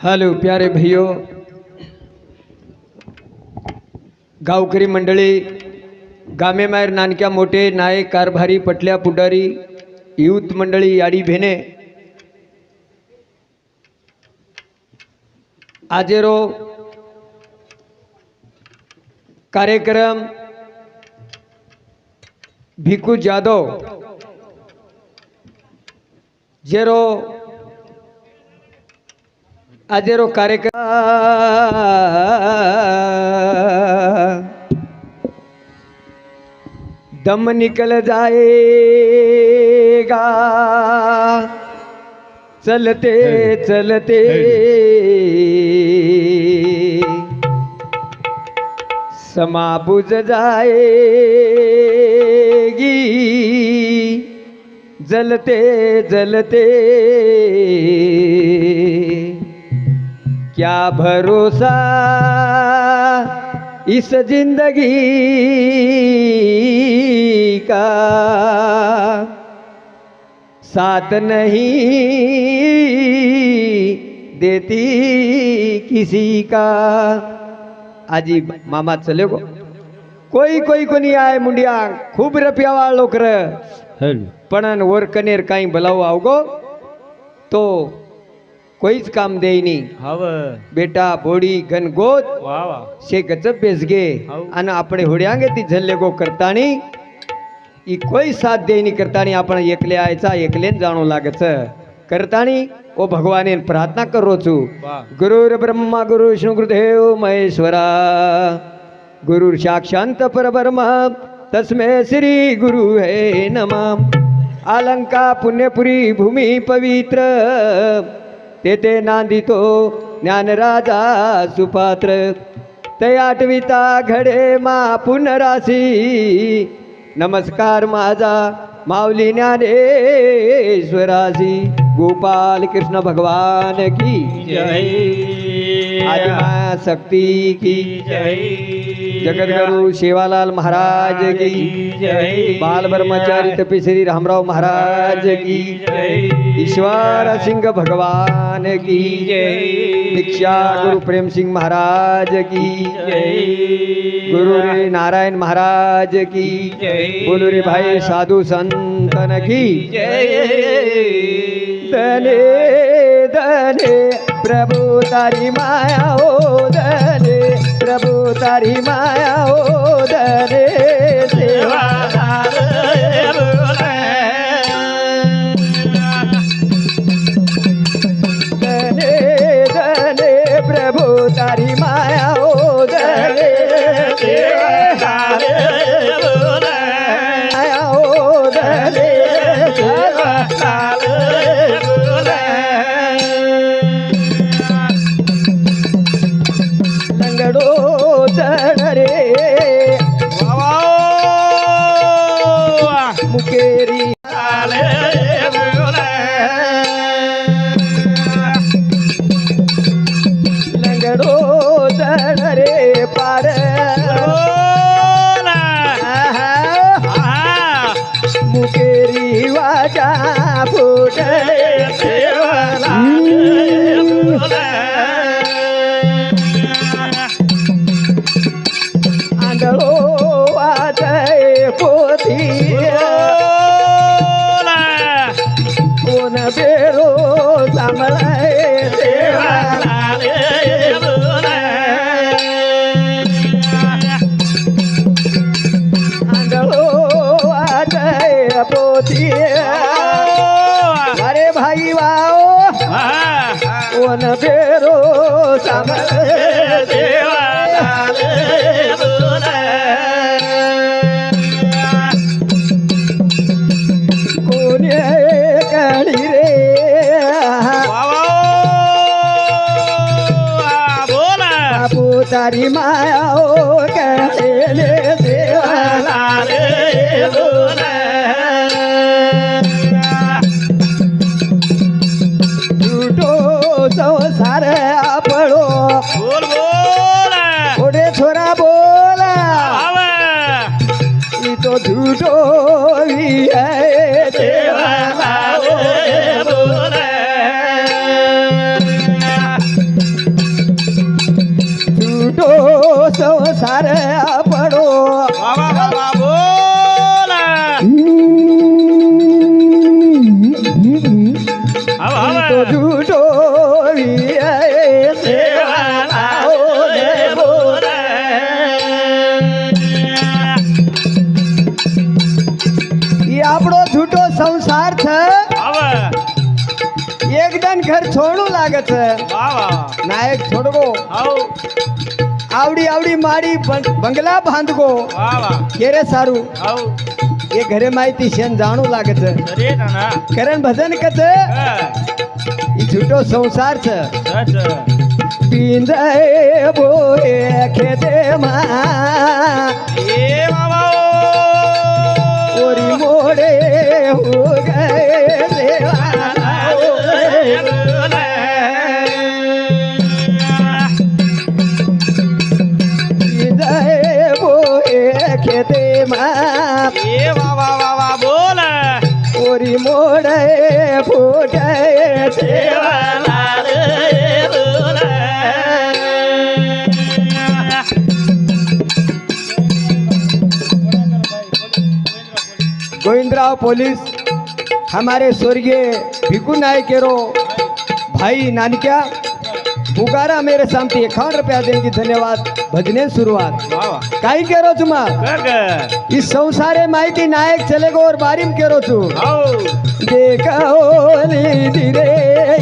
Hello प्यारे भाइयों, गावकरी मंडळी, गामे मायर नानक्या मोठे नायक कारभारी पटल्या पुढारी युथ मंडळी याडी भेने आजेरो कार्यक्रम भिकू जाधव जेरो आजेरो कार्यक्रम दम निकल जाएगा चलते चलते समा बुझ जाएगी जलते जलते क्या भरोसा इस जिंदगी का साथ नहीं देती किसी का। आजी मामा चले गो कोई कोई कोणी आए मुंडिया खूब रुपया वाला लोकर पण वर कनेर काही भलाव आवगो तो कोईच काम देईनी बेटा बोडी गणगोत शे गजब बेसगे आणि आपण होड्यांगे ती झल्ले गो करतानी ई कोई साथ देईनी करतानी आपण एकले आयचा एकलेन जाणू लागच करतानी ओ भगवाने प्रार्थना करो छु गुरुर ब्रह्मा गुरु विष्णु गुरुदेव महेश्वरा गुरुर साक्षात परब्रह्म तस्मै श्री गुरु हे नमः। अलंका पुण्यपुरी भूमी पवित्र तेथे नांदितो ज्ञानराजा सुपात्र ते आठविता घडे मा पुनरासी नमस्कार माझा माऊली ज्ञानेश्वरासी गोपाल कृष्ण भगवान की जय आदिमाया शक्ति की जय जगतगुरु सेवालाल महाराज की जय बाल ब्रह्मचारी तपेश्वरी रामराव महाराज की जय ईश्वर सिंह भगवान की जय दीक्षा गुरु प्रेम सिंह महाराज की जय गुरु रे नारायण महाराज की जय बोलो रे भाई साधु संतन की जय। धने धने प्रभु तारी माया ओ धने प्रभु तारी माया ओ धने सेवादार धने धने प्रभु तारी माया ओ धने सेवादार माया ओ धने सेवादार मुकेरी लंगड़ो चढ़ रे पार मुकेरी वाजा फूट आंधळो वाजय पोथी कोण बेरो सांभाळाय आंधळो वाजय पोथी अरे भाई वाओ कोण बेरो सांभाळाय तारी माया ओ कहले देवालाल झूठो संसार आपळो बोल बोल थोडे थोडा बोला ई तो झूठो ही है देवालाल बोल भजन घर छोड़ू लागत वाह वाह नायक छोड़ गो आओ आवड़ी आवड़ी मारी बंगला बांध गो वाह वाह केरे सारू आओ ये घरे माहिती शेन जाणू लागत अरे नाना करण भजन कच ई झूठो संसार छ सच पिंदे बोए खेते मा ए बाबा ओरी मोड़े हो गए देवाना पिंदे बोए खेते मा ए बाबा बाबा बोल ओरी मोड़े फूटे देवाना गोविंदराव पोलीस हमारे स्वर्गीय भिकू नायकेरो भाई नानक्या पुकारा मेरे सामने 51 रुपया देंगे धन्यवाद भजने शुरुआत वाह वाह काही केरो तुम्हा कर इस संसारे माहिती नायक चले गो और बारीम केरो तू आओ देखो धीरे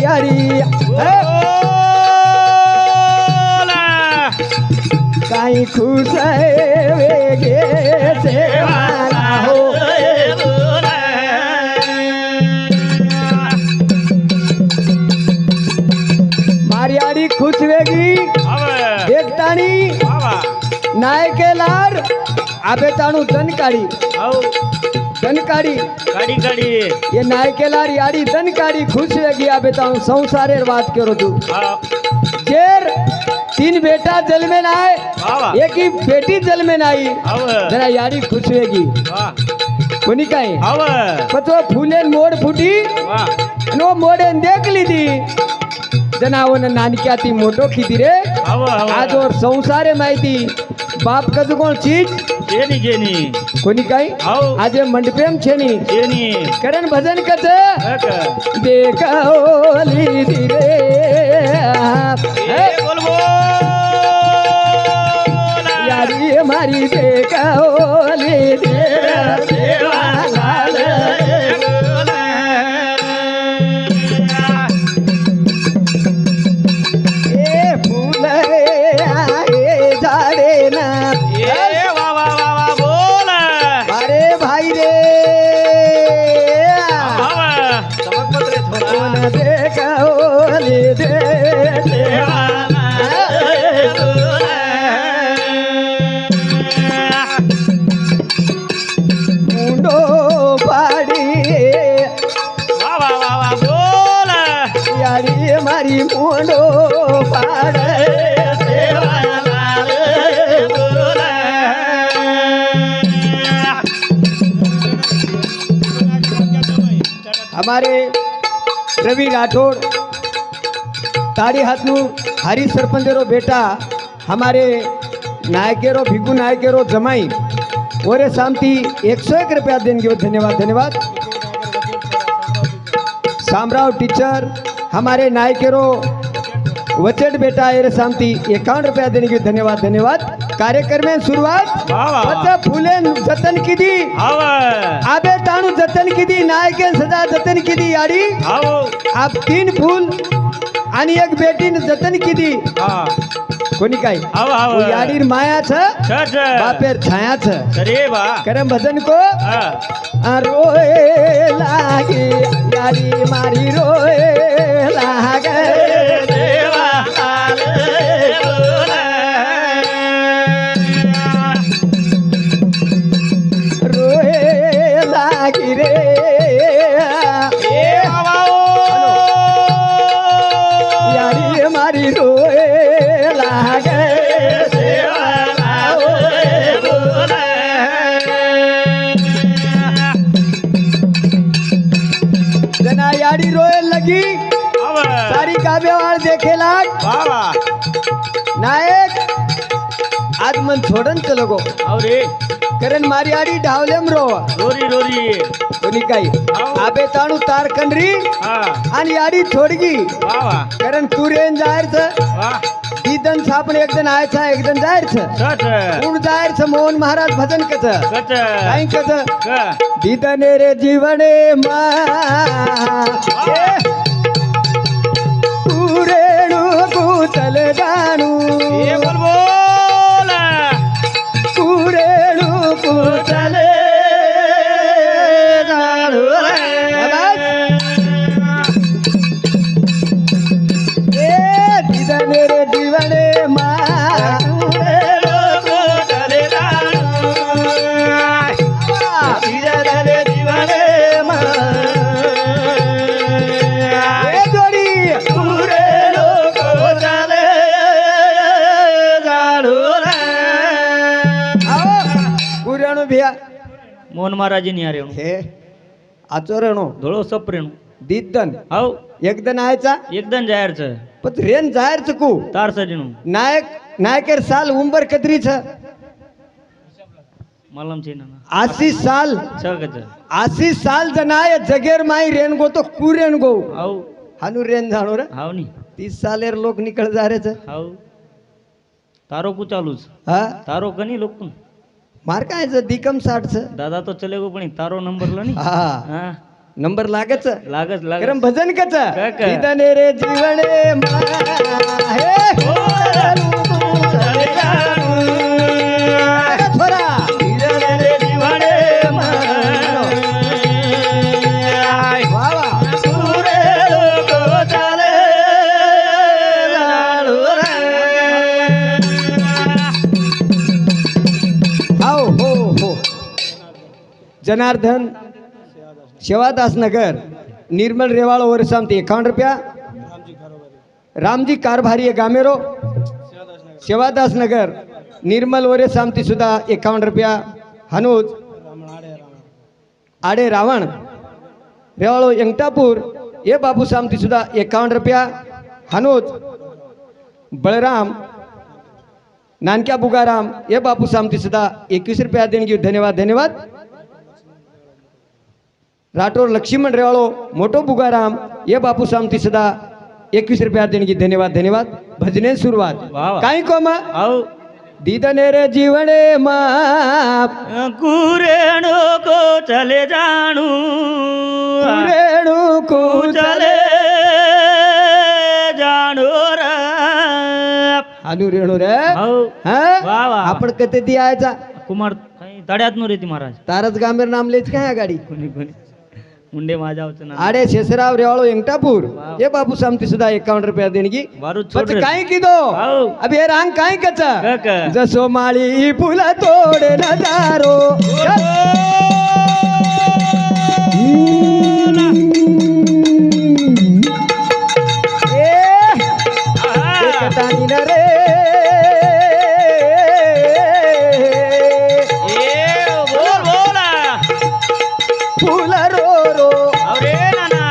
यारी काही खुश है वेगे सेवाला हो मारियाडी खुश वेगी देखतानी नायकेलार आबे ताणू धन काढी धन काढी गाड़ी गाड़ी ये नायकेलार याडी धन काढी खुश वेगी आबे ताणू संसारेर बात करो तू जेर 3 बेटा जन्मे नाय वाह एक ही बेटी जन्मे नाही आव जरा याडी खुश वेगी वाह कोणी काय आव पतो फुलेन मोड फुटी वाह नो मोडेन देख लीधी जनावन नानक्या ती मोटो खीती रे आव आव आज और संसारे माहिती बाप कद कोण चीज जेनी जेनी कोणी काय आव आज मंडपेम छेनी जेनी करण भजन कच कर देखोली धीरे बोल बोल यारी मारी देखोली धीरे मारी मोडो पाड़े हमारे रवि राठौड़ ताड़ी हाथनू हरी सरपंचरो बेटा हमारे नायकेरो भिकू नायकेरो जमाई ओरे सामती 101 रुपया देंगे धन्यवाद धन्यवाद सामराव टीचर हमारे नायकेरो वचट बेटा एरे सामती 51 रुपया देने के धन्यवाद धन्यवाद कार्यक्रम में शुरुआत अच्छा फूले जतन की दी आबे ताणू जतन की दी नायके सदा जतन की दी यारी आप 3 फूल आणि एक बेटी जतन की दी कोणी काय याडीर माया छ बापेर छाया छ अरे बा करम भजन को रोए लागे यारी मारी रोए लागे देवा रोए लागी रे यारी मारी रोए लागे जना यारी रोए लगी सारी काव्यवाळ देखे लाग नायक आज मन छोड़न चलो गो अरे करण मारी आडी ढावलेम रो रोरी रोरी कोणी काही आबे ताणू तार कंडरी आणि याडी छोडगी करण तू रेन जायचं दीदन सापण एकदन आयचा एकदन जायचं कोण जायचं मोहन महाराज भजन कच काय कच दीदने रे जीवने मा महाराजी नी रेणू हे आचोरणो धोळो सप रेणू दिद्दन हाव एकदन आयचा एकदम जाहीरच पण रेन जाहीर चकू तार सजणू नायक नायकेर साल उंबर कतरी छ मलम छे ना 80 साल छगच 80 साल जनाय जगेर माई रेन गो तो कुरेन गो हाव हानु रेन जाणो रे हाव नी 30 सालेर लोक निकळ जा रे छ हाव तारो कु चालूच हा तारो कनी लोक तू मार काय छ दिकम 60 छ दादा तो चले गो पण तारो नंबर लो नी हा हा नंबर लागच लागच लागच करम भजन कच काक. इदने रे जीवने मा हे चले जाणू थोरा इदने रे जीवने मा वा वा पुरे लोक चाले जाणू रे हाव हो हो जनार्दन शेवादास नगर निर्मल रेवाड़ वर सामती 51 रुपया रामजी कारभारी गामेरो शेवादास नगर निर्मल वरे सामती सुद्धा 51 रुपया हनुज आडे रावण रेवाळो यंगटापूर ये बाबू सामती सुद्धा 51 रुपया हनुज बळराम नानक्या बुगाराम ये बापू सामती सुद्धा 21 रुपया देणगी धन्यवाद धन्यवाद राठोड लक्ष्मण रेवाळो मोठो बुगाराम ये बापू सामती सुद्धा 21 रुपया देणगी धन्यवाद धन्यवाद भजने सुरुवात वा वा. काही कोमा हाव दीदने रे जीवने माप कुरेणो को चले जाणू रेणू को चले जाणू रे अनु रेणू रे हाव हा वा वा. आपण कते दियायचा कुमार काही तड्यात नो रेती महाराज तारच गांभीर नाम लेच काय गाडी कोणी कोणी मुंडे माझ्यावचं नाव आडे शेषराव रेवाळो यंगटापूर वाव. ये बापू सामती सुद्धा 51 रुपया देणगी वारू बच छोड़ रे. काय किदो हाव. अबे हे रांग काय कच काक. जसो माळी फुला तोडे नजारो एकतानी न रे बोल बोला फुला रो रो अरे नाना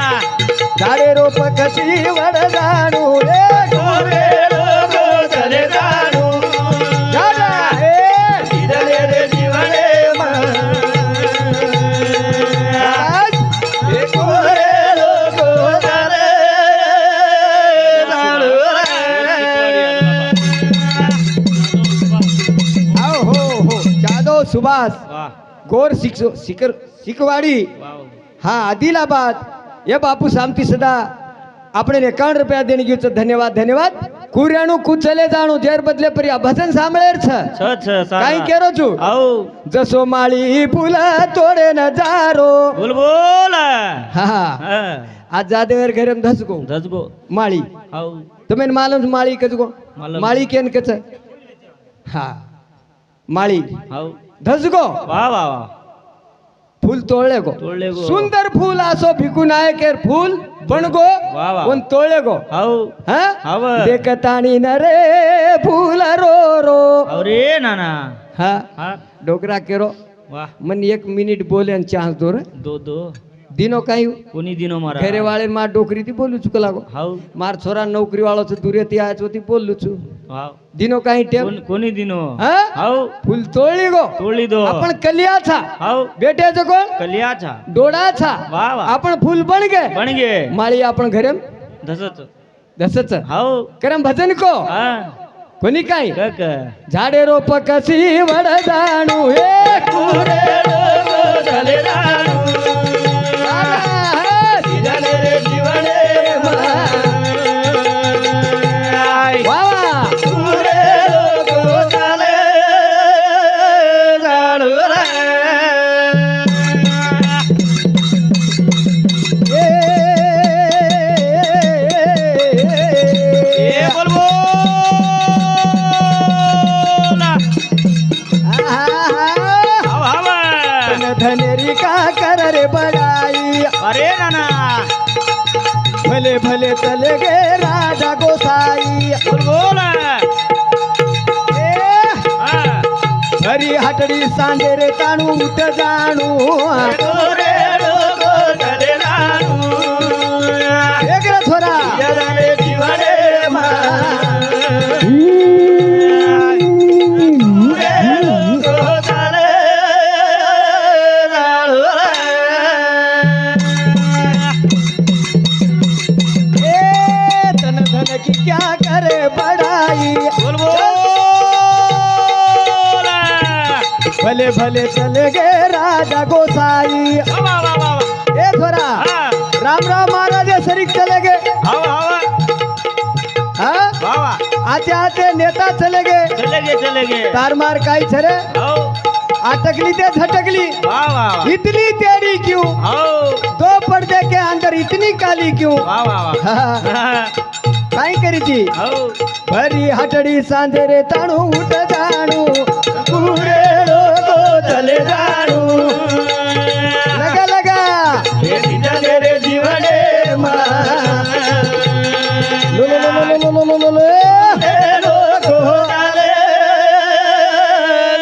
झाडे रोप कशी वड जाणू रे गोरे लोक चले जाणू झाडा हे इदले रे जीवने आज हे कोरे लोक चले जाणू आओ हो हो जादव सुभाष वाह गोर शिखर शिकवाडी वाव हा आदिलाबाद ये बापू सामती सदा આપણે 51 रुपया देणगी धन्यवाद धन्यवाद कुर्याणु कुचले जाणू जेर बदले परी आ भजन સાંભળેર છે छ छ કાઈ કેરો છું आओ જસો માળી ફૂલા તોડે નજારો बोल बोल હા આ જાદેવર ઘરેમ ધસગો धसगो માળી आओ તમે માલમ માળી કજગો मालूम. માળી કેન કચ હા માળી आओ ધસગો वाह वाह वाह फूल तोड़ले गो तोड़ले गो. सुंदर फूल आसो भिकू नायकेर फूल बनगो वाह वाह. उन तोड़ले गो आओ हाँ आव. देखतानी न रे फूल रो रो अरे नाना हाँ हाँ डोकरा केरो वाह मन 1 मिनिट बोले आणि चान्स दो रे दो दो दिनो काही कोणी दिनो मारा घरे वाळे मार डोकरी ती बोलू चुक लागो हाव मार छोरा नौकरी वाळो छ दूरे ती आयचो ती बोलू छु वाव दिनो काही टेम कोणी दिनो हाँ हाव फूल तोड़ली गो तोडली दो आपण कलिया था हाव बेटे जो कोण कलिया छा डोडा था वाह वाह आपण फूल बन गए बन गे माळी आपण घरे धसच दसच हाव करम भजन को हा कोणी काय कक झाडे रोप कशी वड जाणू हे कुरे लोक चले जाणू इदले रे जीवने कुरे लोक चले जाणू रे ए बोल बोल हाव हाव धनेरी का कर रे बड़ाई अरे नाना भले भले चले गे राजा गोसाई बोल बोल ए, हा हरी हाटडी सांडे रे ताणू उठ जाणू गोरे लोको चले जाणू एक रे थोरा यराने दिवाने मा गोरे लोको चले जाणू ए तन धन की क्या करे बड़ाई बोल बोल भले भले चले गे राजा गोसाई वाह वाह वाह वाह ए थोरा हाँ राम राम महाराज सरीक चले गए हवा हवा हाँ वाह वाह आते आते नेता चले गए चले गए तार मार काई छरे हो अटकली ते झटकली वाह वाह इतनी तेरी क्यों हो दो पर्दे के अंदर इतनी काली क्यों वाह वाह वाह हाँ, काई करी थी हो भरी हटड़ी सांधे रे ताणू उठ जाणू पूरे लोगो चले जाणू लगा लगा ये दिजले रे जीवने मा low low low low low low low low हे लोको चले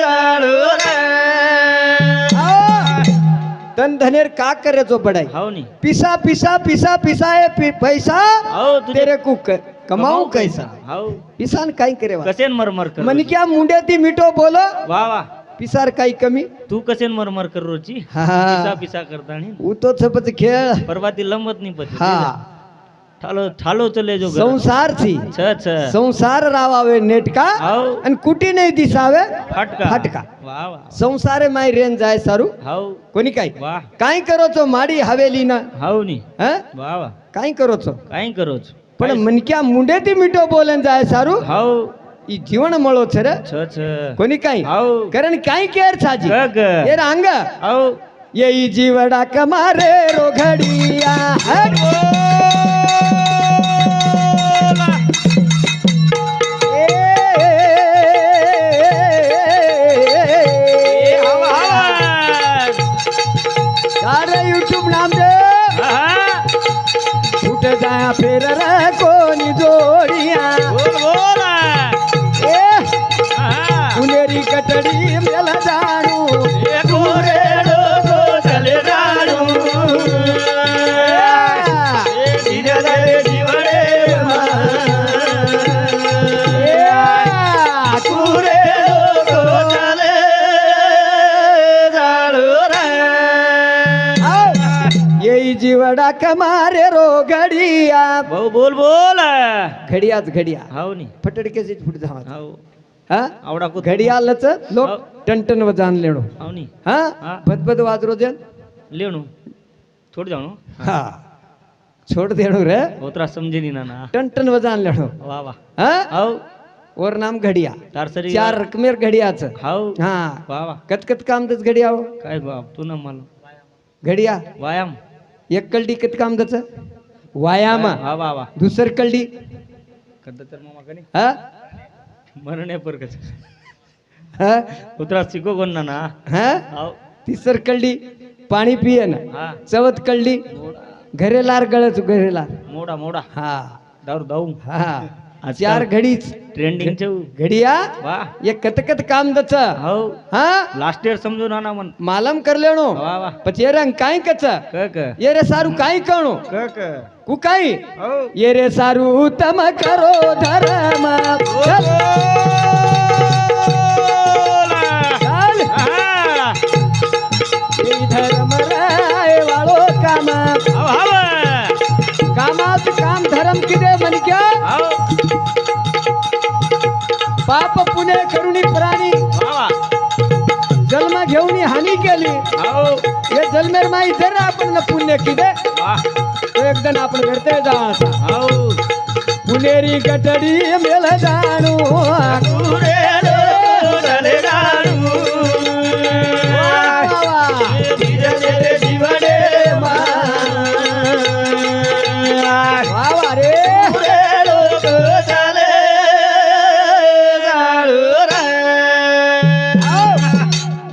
जाणू रे तन धनेर का करे जो बड़ाई हो नी पिसा पिसा पिसा पिसा है पैसा हो तुझे तेरे को कमाऊ कैसा हो पिसान काही करे वा. कसेन मरमर कर म्हण क्या मुंड्या ती मिठो बोलो वाह वाह पिसार काही कमी तू कसेन मरमर कर रोची हा. पिसा पिसा करता नी उतो छपत खेळ परवा ती लंबत नहीं पती हा ठालो ठालो चले जो घर संसार थी छ छ संसार रावावे नेटका हाव आणि कुटी नाही दिसावे फटका फटका वाह वाह संसारे माय रेन जाय सारू हाव कोणी काय वाह काय करो तो माडी हवेली ना हाव नी हं? वाह वाह काय करो तो काय करो पण मनक्या मुंडे ती मिठो बोलन जाय सारू हाव ई जीवन मळो छे रे छ छ कोणी काय हाव कारण काय केर छाजी ग ग ये रांग हाव येई जीवडा कमारे रोघडिया हट. ए, सारे यूट्यूब नाम दे उठ जाया फिर रे कोणी जोडिया ए पुनेरी कटडी मेला जाणू येई जीवडा कमारे रोघडिया भाऊ बोल बोल घडियाच घडिया हाव नी फटडकेची फुट धावा हाव हा आवडा को घडियालच लोक टनटन वजान लेणो हाव नी हा हा. बदबद वाजरो देन लेणू थोड जाणू हा छोड़ देणो रे होतरा समजे नी ना टनटन वजान लेणो वाह वाह हा हाव और नाम घडिया तारसरी चार रकमेर घडियाच हाव हा वाह वाह कतकत काम दच घडिया हो काय बाप तू ना मला घडिया व्यायाम एक कलडी कत काम दच व्यायाम वाह वाह वाह दुसर कलडी कद्दा तर मामा कनी हा मरणे पर कच हा उतरा सिको कोण ना हा हाव तिसर कलडी पाणी पियन हा चवत कलडी घरेलार गळच घरेलार मोडा मोडा हा दारू दाऊ हा आजकाल चार घडीच ट्रेंडिंग चे घडिया वाह एक कतकत काम दच हाव हा लास्ट इयर समजू ना मन मालम कर लेणो वाह वाह પછી રંગ કાઈ કચ क ये रे सारू काई कणो क કુ કાઈ हाव ये रे सारू तम करो धर्म चल चल ये धर्म राय वाळो काम कामात काम धर्म किदे मन क्या पाप पुण्य करुणी प्राणी जन्म घेऊन हानी केली हे जन्मेर माई जर आपण न पुण्य किदे तो एकदम आपण करते जाणसा पुणेरी गटडी मेल जाणू वा वा रे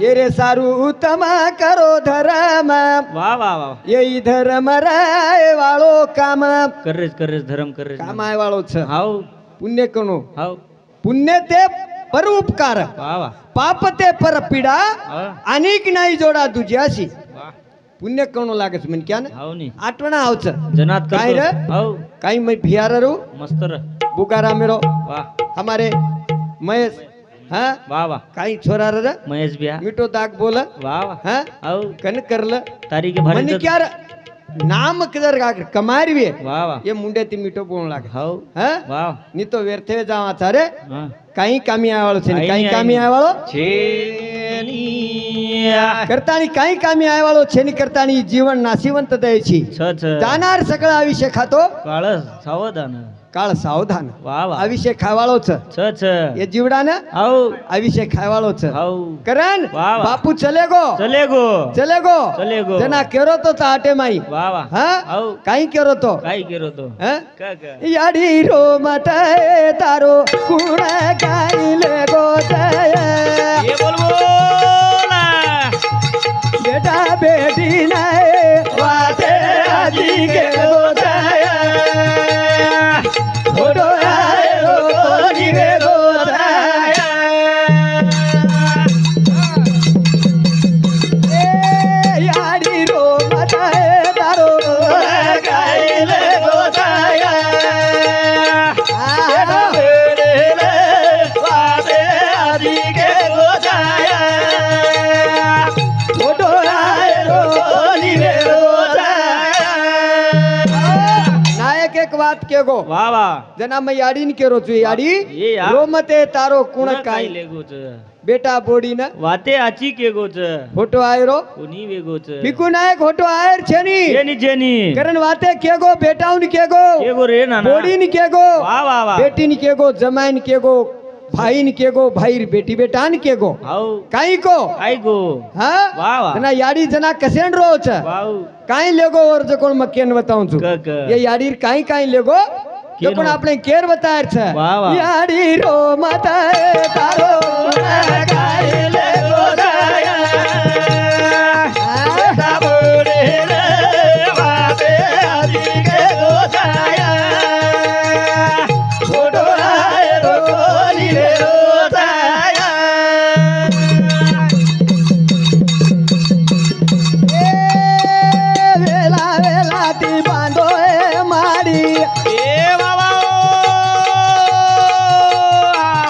ये रे सारू उत्तम करो धर्म वाह वाह वाह ये धर्म राय वाळो काम करेज करेज धर्म करेज काम आहे वाळो छ हाव पुण्य कणो हाव पुण्य ते परोपकार वा वा पाप ते पर पीडा हा. अनेक नाही जोडा तुझ्याशी वा पुण्य करणू लागत म्हण क्या ना हाव नी आठवण आवच जनात काय रे? करतो हाव काही मैं भियार रू मस्त र बुकारा मेरो वा हमारे महेश हाँ वा वा काही छोरा रे महेश बिया मिठो दाग बोल वा वा हाँ हाव कन करल तारीख म्हणे भारी क्या रे? नाम किधर का कमारी वे वा वा ये मुंडे ती मिठो बोलू लागे हाव हाँ वा ની તો વ્યર્થે જાવા તારે હા કઈ કામી આવાળો છે ને કઈ આઈ કામી આવાળો છેનિયા કરતાની કઈ કામી આવાળો છે ની કરતાની જીવન નાશીવંત દે છે छ छ જાનાર સકળ આ વિશે ખાતો काळस सावधान કાળ સાવધાન वा वा આ વિશે ખાવાળો છે छ छ એ જીવડાને हाव આ વિશે ખાવાળો છે हाव કરણ વાહ, વાહ. બાપુ ચલેગો चलेगो ચલેગો चलेगो જના કેરો તો તાટે માઈ वा वा હા हाव કઈ કેરો તો काय केलो तो હા का का याडी रो मटाय तारो कुण गाईले गोताय ये बोल बोला बेटा बेटी नाय वाते आजी के गोताय फोटो आय रो कोणी गे गोताय ए याडी रो मटाय तारो कुण गाईले गोताय नायक एक વાત કેગો वा वा जना मैं याडी ने केरो छु याडी ये या. रोमते तारो कुण कुणा काय काय लेगो छ बेटा बोडी ना वाते आची केगो छ फोटो आयरो कोणी वेगो छ बिकू नायक फोटो आयर छेनी जेनी जेनी करण वाते केगो बेटाऊ ने केगो केगो रे ना बोडी ने केगो वा वा वा बेटी ने केगो जमाई ने केगो भाई ने केगो भाई बेटी बेटा ने केगो हाव काई को काय गो हाँ वा वा जना याडी जना कसेन रो छ वाव काई लेगो और जो कोण मक्केन बताऊं छु क क ये याडी काई काई लेगो जो केनो? पण આપણે કેર બતાર છે વાહ, વાહ. યાડી રો માતાએ તારો કાઈ લે ગોદાયા આ બોડે રે વાતે આજી કે ગોદાયા ફોટો આય રો કોની રે રોદાયા એ વેલા વેલા તી બાંધો એ માડી ए वा वा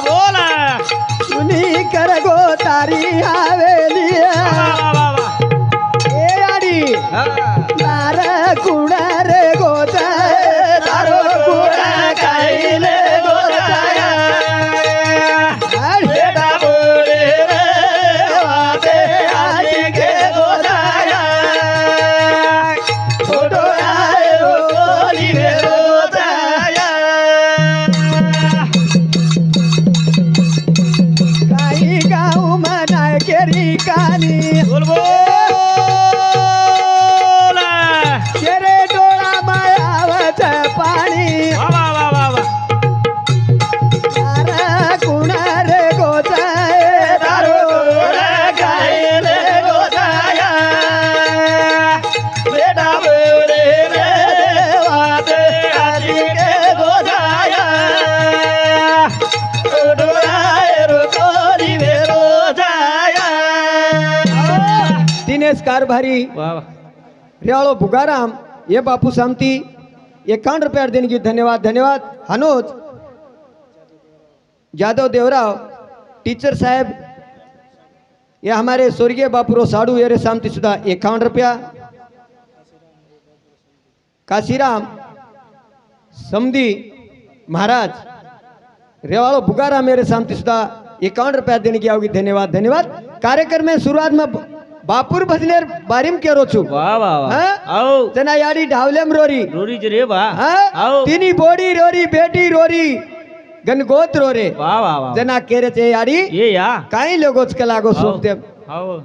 बोला सुनी कर गो तारी हवेली वा वा वा ए आडी हा तार कुडा रे गोताय तारो कुडा काईले गोताय बेटा बोले रे वाते आजी के गोताय फोटो आय रो कोनी रे गोताय काही गाव मनाय केरी कानी बोल बोला केरे डोळा मायावत पाणी वा वा वा वा वा तारा कुणा रे गोताय तारो गायले गोताय बेटा बोले रे वाते आजी के गोताय डोळाय रो कोरी वे गोताय दिनेश कारभारी वा वा रेवाड़ो भुगाराम ये बापू सामती 51 रुपया देने की धन्यवाद धन्यवाद हनोज जादव देवराव टीचर साहब ये हमारे स्वर्गीय बापूरो साडू ये सामती सुधा 51 रुपया काशीराम समधी महाराज रेवाड़ो भुगाराम मेरे सामती सुधा 51 रुपया देने की आओगी धन्यवाद धन्यवाद कार्यक्रम में शुरुआत में बापूर भजनेर बारीम केरो छु वा वा वा हाँ? आओ जना याडी ढावलेम रोरी रोरी ज रे बा हाँ? आओ तिनी बोडी रोरी बेटी रोरी गनगोत रोरे वा वा वा जना केरे छे याडी ये या काई लोगोच के लागो आओ सोप दे आओ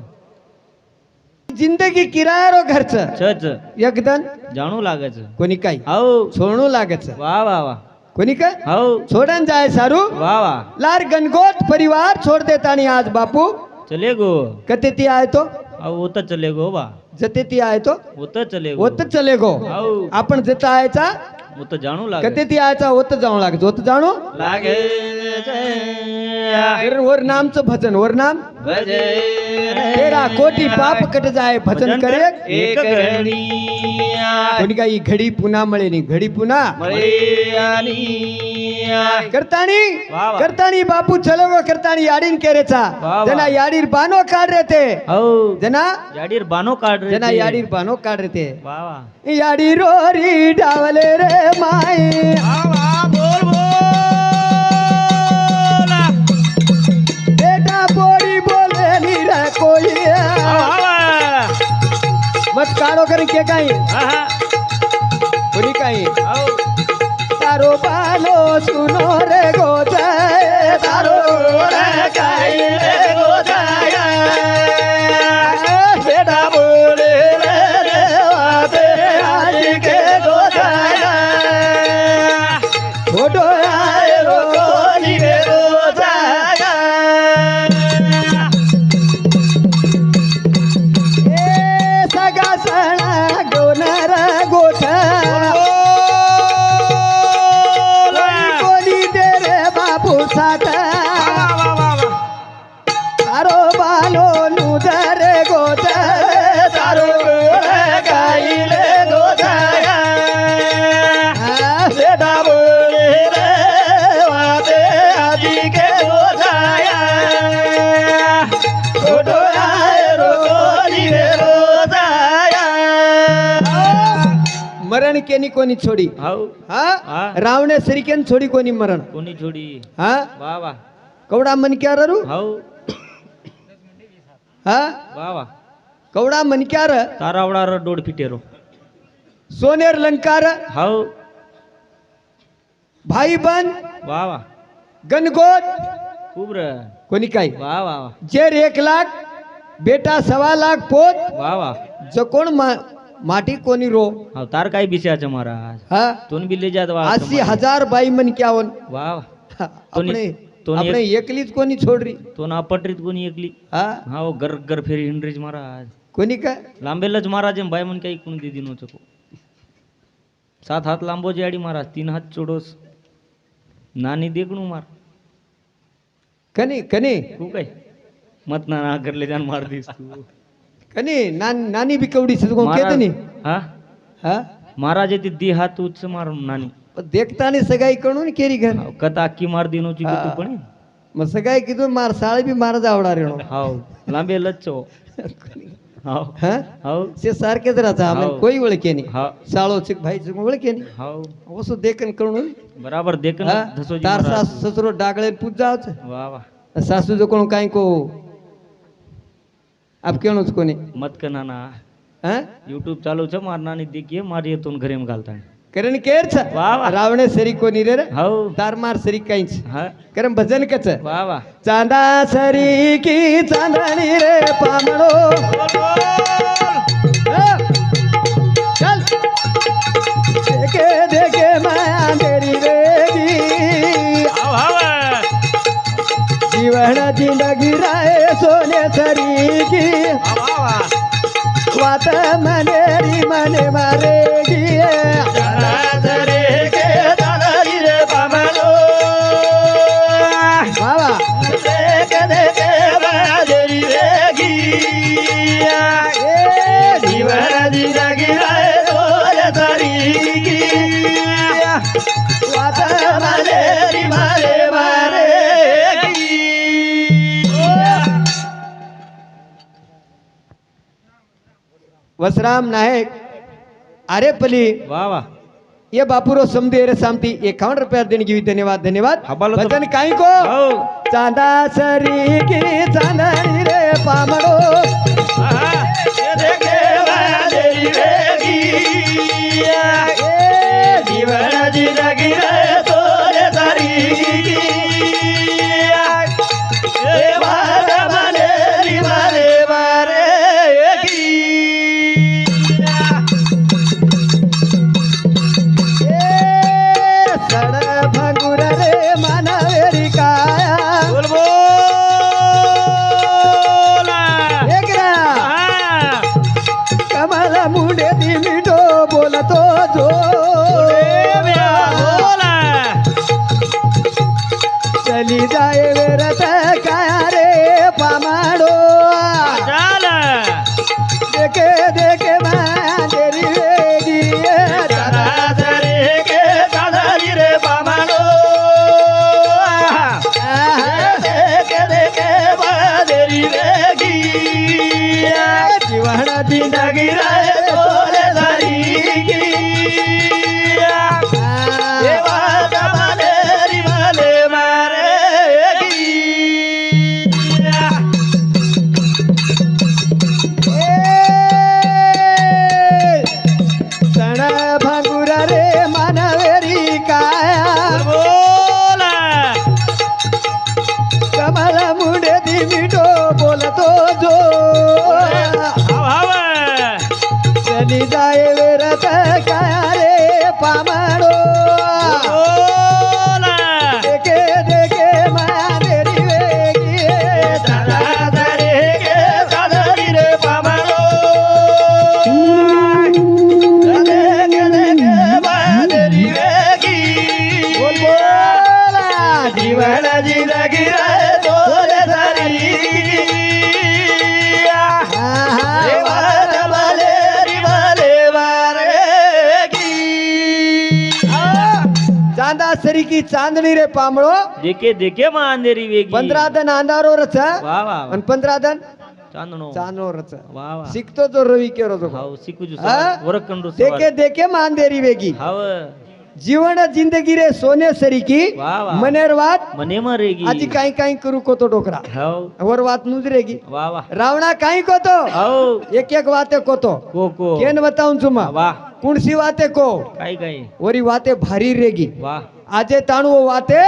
जिंदगी किरायारो घर छ छ छ एकदन जाणू लागे छ कोणी काय आओ सोडणू लागे छ वा वा वा कोणी काय आओ छोडन जाय सारू वा वा लार गनगोत परिवार छोड़ देता नहीं आज बापू चले गो कते ती आए तो आओ वो तो चले गो बा जते ती आए तो वो तो चले गो वो तर चले गो आओ आपण जता आयचा वो तो जाणू लागे कते ती आयचा होत जाऊ लागे होत जाणू लागे फिर वर नामचं भजन वर नाम भजे तेरा कोटी पाप कट जाय भजन करे एक घडी कोणी काही घडी पुन्हा मळे नाही घडी पुन्हा करतानी वा वा. करतानी बापू चलो गो करतानी याडीन केरेचा वा वा. जना याडीर बानो काढ रे ते हो जना याडीर बानो काढ रे जना ते. याडीर बानो काढ रे ते वा वा याडी रोरी डावले रे माई बोल बेटा पोरी बोले नी रे कोई मत काढो करें के काही कोणी काही तारो बालो सुनो रे गोजाय तारो रे काही रे गोजाय बेटा बोले रे वाते आज के गोजाय छोटो आए रो कोणी रे गोजाय ए सगा सणा गोनर गोठा कोणी दे रे बापू साठ तारो बालो नुदर गोजाय तारो गाईले गोजाय बेटा बोले रे वाते आजी के गोजाय छोटो आए रो कोणी रे गोजाय मरण केनी कोणी छोडी हाऊ हा हा. रावणे सरिकेन छोडी कोणी मरण कोणी जोडी हा वा वा कवडा मनक्यार रू हाऊ हा वा वा कवडा मनक्यार तारावडार डोड फिटेरो सोनेर लंकार हाऊ भाई बन वा वा गणगोत खूप र कोणी काय वा वा वा जेर 1 लाख बेटा 1.25 पोत वा वा जकोण माटी कोणी रो हाव तार काय बिस्याचं महाराज हा तोन बिल्ले जात वा 80,000 बाई मन क्यावन वा वा આપણે તોની આપણે એકલી જ કોની છોડરી तो ना पटरीत कोणी एकली हा हा गर गर फेरी हिंड्रीज महाराज कोणी काय लांबेलच महाराज एम बाय मन काही कोणी दीदी नो चको 7 हात लांबो जाडी महाराज 3 हात चोडोस नानी देखणू मार कनी कनी तू काय मत ना ना करले जान मार दिस तू कनी नानी बी कवडी से को केत नी हा हा महाराज येते दी हात उच्च मार नानी देखता नहीं सगाई कणून केरी घर हाव, कथा अक्की मार दिनो ची तू पण मग सगाई किदून मार साळी बी मार जावडा रेणो हाव लांबेलच चो हाव हा हाव से सारखेच राहता आम्ही हाव. कोई ओळखे नाही हाव साळो चिक भाई चिक ओळखे नाही हाव वसो देखन कणून बराबर देखन हा? धसोजी तार महाराज. सास ससुरो डागळे पूजाच वा वा सासू जो कोण काय को आप केणोच कोणी मत कना ना हा यूट्यूब चालू छ मार नानी देखिए मार येतून घरेम घालता करण केरच वा वा रावणे सरी कोणी रे हाव तार मार सरी काहीच हा कारण भजन कच वा वा चांदा सरी की चांदणी रे पामणो हा? चल देखे देखे माया अंधेरी रेगी जीवन जिंदगी राय सोने सरी की वात मनेरी मने मारेगी बाबा वात मनेरी मारे मारेगी वसराम नायक अरे पली वा वा ये बापूरो समधे रे सामती 51 रुपया देणगी हुई धन्यवाद धन्यवाद हबालो तो- भजन काई को हाव चांदा सरी की चांदनी रे पामड़ो जीवन जिंदगी रे तोरे सरी सड भंगुर रे मानवेरी काया बोल बोल एकरा कमल मुंडे दी मिठो बोलतो जो रे मानवेरी काया बोला कमल मुंडे दी मिठो बोलतो जो चली जाए वेरत काया रे पामणो देखे देखे मानेरी वेगी दादा दरे गे दादरी रे पामणो देखे देखे मानेरी वेगी बोल बोला जीवन जिंदगी रे तोरे धरी चांदा सरी की चांदणी रे पामळो देखे देखे मा अंधेरी वेगी 15 दन अंधारो रच वा वा आणि 15 दन चांदणो चांदो रच वा वा शिकतो तो रवी केरो तो हाव शिकूजू हा? वरकंडू देखे देखे मांदेरी वेगी हाव जीवन जिंदगी रे सोने सरी की वा वा मनेर वात मने मरेगी आजी काही काही करू को तो डोकरा हाव वर वात नुजरेगी वा वा रावणा काही को तो हाव एक एक वाते को तो को को केन बताऊं चुमा वा कुणसी वाते को काय काय वरी वाते भारी रेगी वा आजे ताणू वो वाते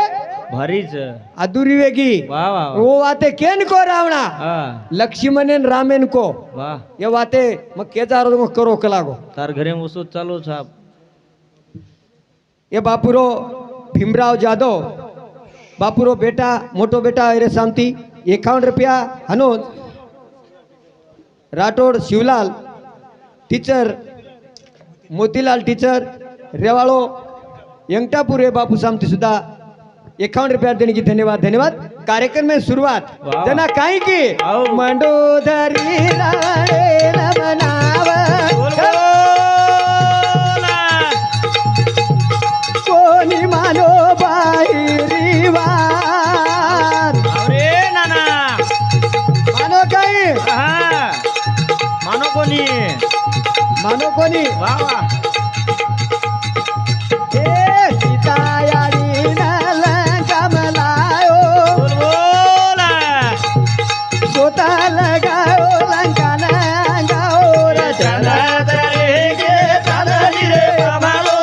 भारीच अधूरी वेगी वा वा वा. वो वाते केन को रावणा हा लक्ष्मणेन रामेन को वा ये वाते मग केदारो मग करो कलागो तार घरे वसो चालो साहब ये बापुरो भीमराव जाधव बापुरो बेटा मोटो बेटा अरे सामती 51 रुपया हनोज राठोड शिवलाल टीचर मोतीलाल टीचर रेवाळो यंगटापुर हे बापू सामती सुद्धा 51 रुपया देने की धन्यवाद धन्यवाद कार्यक्रम में शुरुआत वाह। जना काही की आओ। मंडोदरी राणे नमनाव कोणी मानो बाहेरी वार अरे नाना मानो काही हा मानो कोणी मानो कोणी वा वा हे सीतायाडी कमलायो बोल बोला स्वतः लगाओ लंकाना गाओ रचना दरे गे चालली रे कमालो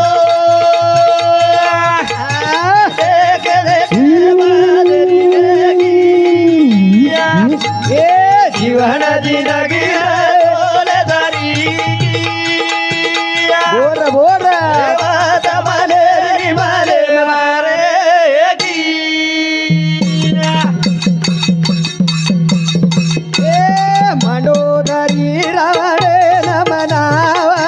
जीवन जिंदगी बोर बोर मंडोदरी रावणे नमनावा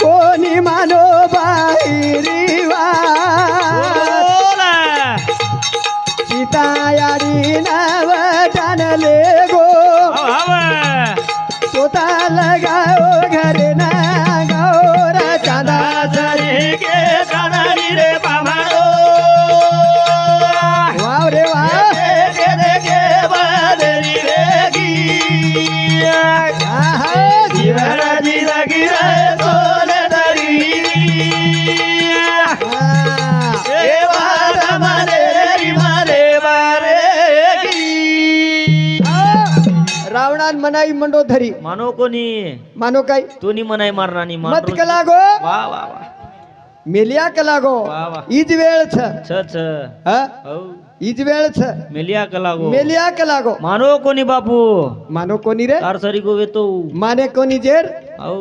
कोणी मानो बाहेरी वार सीतायाडी नाव जाणले गो स्वतः लगाओ घरे ना गाओ राचादा वाव रे वाव आहा, जीवन जिंदगी रावणान मनाई मंडोधरी मानो कोणी मानो काय तोनी मनाई मारणानी मत कलागो वा वा वा मेलिया कलागो वा वा इज वेळ छ छ छ हा? औ इज वेळ छ मेलिया कलागो मेलिया कलागो मानो कोणी बापू मानो कोणी रे तार सरी गो वेतो माने कोणी जेर औ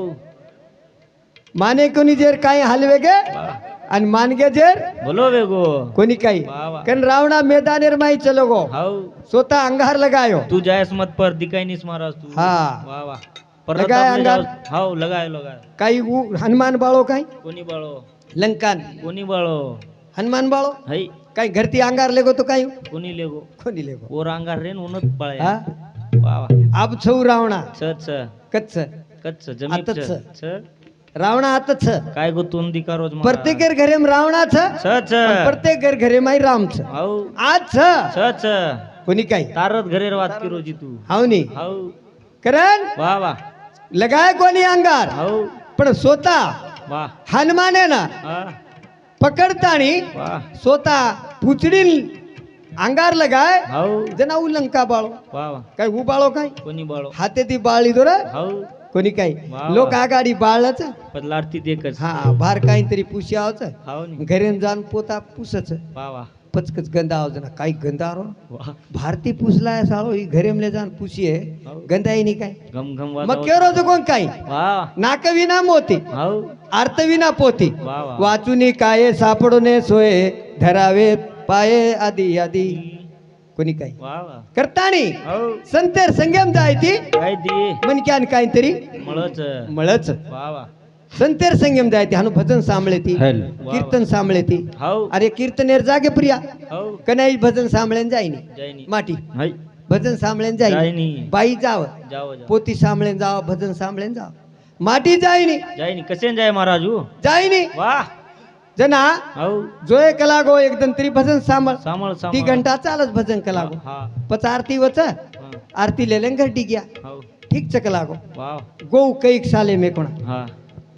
माने कोणी जेर काही हलवे गे वा. आणि मानगे जेर बोलो वेगो कोणी काही वा वा कन रावणा मैदानेर माई चलो गो हाउ स्वतः अंगार लगायो तू जायस मत पर दिखाई निस मारास तू हा. वा वा लगाय अंगार? हाउ लगाय लगाय काही हनुमान बाळो काही कोणी बाळो लंकान कोणी बाळो हनुमान बाळो हई काही घरती अंगार लेगो तो काही कोणी लेगो कोणी लेगो ओर अंगार रेन उनत बाळया हा वा वा अब छऊ रावणा छ छ कच्च कच्च जमीन आता छ छ. छ रावणा आता छ काय गो तोंड दिका रोज मारा. प्रत्येक घरे रावणा छ छ छ प्रत्येक घरे माई राम छ हाउ आज छ छ छ कोणी काही तारत घरे वात की रोजी तू हावनी हाउ करण वा वा लगाय कोणी अंगार हाउ पण स्वतः वा हनुमाने ना हा पकडतानी वा स्वतः पुचडी अंगार लगाय हाउ जना लंका बाळो वा वा काय उ बाळो काय कोणी बाळो हाते ती बाळी दोर हाउ कोणी काही वा. लोक आगाडी बाळच पण लाडती देखच हा बार काहीतरी पुशी आवच हाव नी घरेन जाऊन पोता पुसच वा वा पचकच गंदा आवाज ना काही गंदा आरो वा भारती पुसलाय साळो ही घरेमले जाऊन पुशी आहे हाव. गंदाई नाही काय घम घम मग केरो कोण काही वा नाक विना मोती हाव अर्थ विना पोती वा वा वाचुनी काय सापडूने सोय धरावे पाये आदी आदी कोणी काही वा वा करतानी हाव संतेर संगम जायती काय दे मनक्यान काहीतरी मळच मळच वा वा संतेर संगम जायती हानु भजन सांभळे ती वा. कीर्तन सांभळे ती हाव अरे कीर्तनेर जागे प्रिया हाव कनाई भजन सांभळेन जाईनी जायनी माटी हाय भजन सांभळेन जाईनी जायनी बाई जाव जाव जाव पोती सांभळेन जाव भजन सांभळेन जाव माटी जाईनी जायनी कसे जाय महाराजू जाईनी वा जना हाव जोय कला गो एकदम तरी भजन सांभळ सामळ ती सामळ घंटा चालच भजन कला गो हा पच आरती वच हा. आरती लेलेन घरटी गया हाव ठीक चकला गो वा गो कैक साले में कोण हा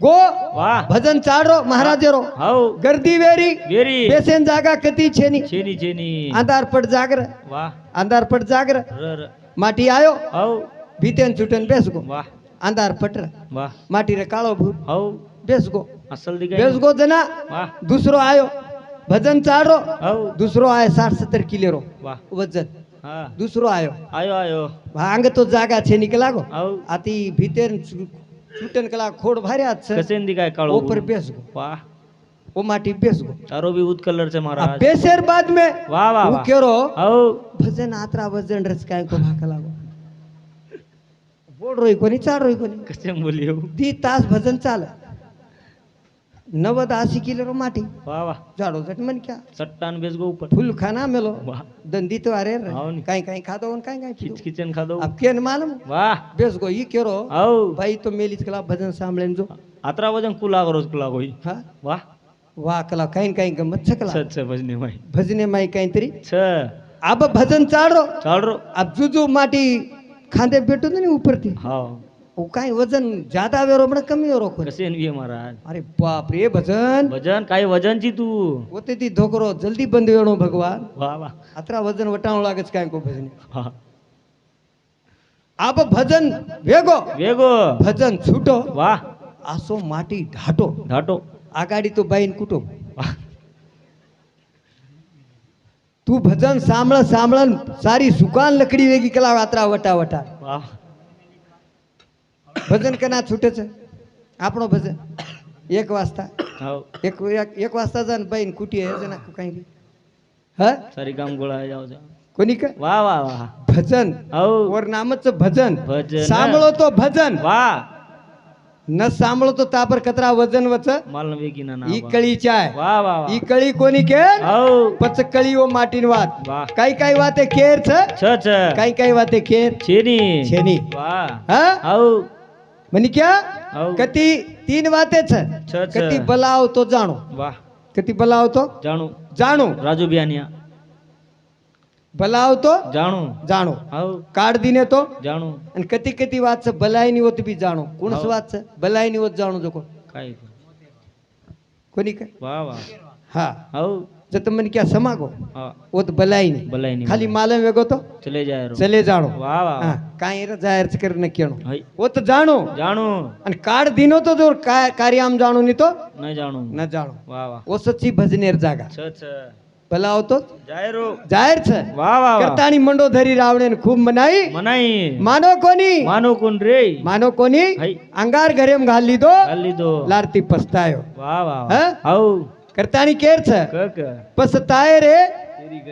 गो वा भजन चाडरो महाराजेरो हाव गर्दी वेरी वेरी बेसेन जागा कती छेनी छेनी छेनी अंधार पट जागर वा अंधार पट जागर र र माटी आयो हाव भीतेन छुटन बेस गो वा अंधार पटर वा माटी रे काळो भू हाव बेस गो असल दिगाय बेस गो जना वा दुसरो आयो भजन चाडरो हाव दुसरो आयो 60-70 किलो वा वजन हा दुसरो आयो आयो आयो भांग तो जागा छे निकला गो हाव आती भीतेन छुटन कला खोड भारी हात कसे दिगाय काळो ऊपर बेस गो वा ओ माटी बेस गो तारो भी उत कलर से महाराज बेसेर बाद में वा वा ऊ वा केरो हाव भजन आत्रा भजन रच काय को भाकला गो बोड रोई कोणी चाड रोई कोणी कसे बोली हो दी तास भजन चाल 90-80 किलो माटी वा वा झाडो जट मन क्या चट्टान बेस गो ऊपर फुल खाना मेलो वा दंदी तो अरे हाव नी. काही काही खादो काही काही पिदो किचन खा दो अब केन मालूम वा बेस गो ई केरो हाव भाई तो मेलीच कला भजन सांभळेन जो अतरा वजन कुला कुला होई हा वा वा कला काही काही गमत छकला छ छ भजने माई भजने माई काहीतरी छ अब भजन चाडो चाल रो अब जुजू माटी खांदे भेटो ना ऊपर थी हाव वो काही वजन ज्यादा वेरो पण कमी वेरो कोण कसे भी महाराज अरे बाप रे भजन भजन काय वजनची तू होते ती धोकरो जल्दी बंद वेणो भगवान वा वा अत्रा वजन वटावं लागच काय को भजन हा अब भजन वेगो वेगो भजन छूटो वा आसो माटी ढाटो धाटो आगाडी तो बाईन कुटो वा तू भजन सांभळ सांभळन सारी सुकान लकडी वेगी कला अत्रा वटा वटा वा भजन कना छूटच આપણો ભજન 1 વાજતા हाव 1 વાજતા જન બઈન કુટી હે જના કઈ હા सारी काम गोळा जाऊ जा कोणी का वा वा वा भजन हाव वर नामच भजन भजन सांभळो तो भजन वा न सांभळो तो तापर कतरा वजन वच माल वेगी ना ई कळी चाय वा वा वा ई कळी कोणी के हाव पच कळी ओ माटीन वात वा काही काही वाते केर छ छ छ काही काही वाते केर छेनी छेनी वा हा हाव म्हणे क्या हाव कती 3 वाते छ छ छ कती बलाव तो जाणो वा कती बलाव तो जाणू जाणो राजू बियानिया बलाव तो जाणू जाणो हाव काढ दिने तो जाणू आणि कती कती वाच बलायनी होत बी जाणो कोणस हो. वाच बलायनी होत जाणो जो काय कोणी काय वा वा हा हाव जत मन क्या समागो हा ओत बलायनी बलायनी खाली मालम वेगो तो चले जाय रो चले जाणो वा वा हा काय रे जाहिर कर न केणो हाय ओत जाणो जाणू आणि काढ दिनो तो जो कार्याम जाणो नी तो नाही जाणू न जाणो वा वा ओ सच्ची भजनेर जागा छ छ बलाव तो जाय रो जाहिर छ वा वा वा करतानी मंडो धरी रावणे खूप मनाई मनाई मानो कोणी मानो कोण रे मानो कोणी हाय अंगार घरेम घाली दो खाली दो लारती पस्तायो वा वा हा? हाव करतानी केर छ क क पछताए रे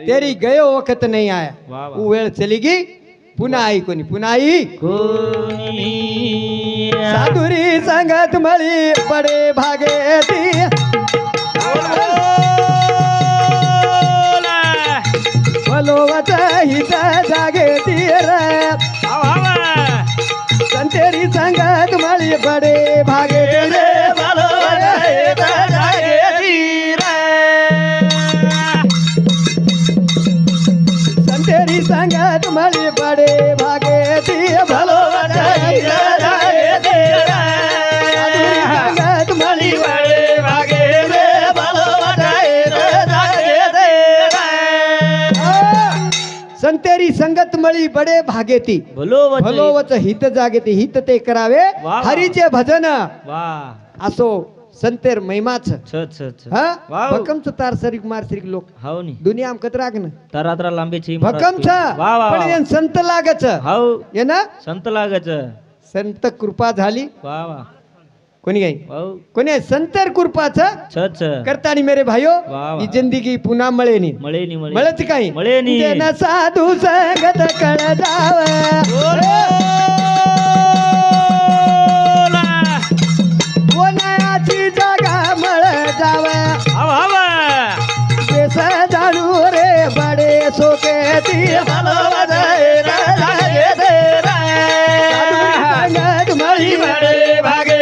तेरी गयो वक्त नहीं आया वा वा वो वेळ चली गई पुन्हा आई कोणी पुन्हा आई कोणी साधुरी संगत मळी पडे भागे ती बलोवत हित जागे ती रे संतेरी संगत मळी पडे भागे रे बलोवत हित जागे ती रे संतेरी संगत मळी पडे भागे ती बलोवत हित जागे ती रे संगत मळी पडे भागे रे बलोवत हित जागे ती रे संतेरी संगत संगत मळी बडे भागेती भलो वच भलोवच हित जागेती हित ते करावे वा. हरीचे भजन वा असो संतेर महिमाच छ छ छ हा वाव. भकमच तार सरीक मार सरीक लोक हाव नी दुनिया आमकत रागन तरातरा लांबेची भकमच वा वा पण येन संत लागच हाव ये ना संत लागच संत कृपा झाली वा वा कोणी काही वाव कोणी संतर कृपाच छ छ करतानी मेरे भाइयो वा वा. ही जिंदगी पुन्हा मळेनी मळे नी मळे मळत काही मळे नी जन साधू संगत कळ जाव कोणाची जागा मळ जाव केस जाणू रे बडे सोके ती संगत मळी बडे भागे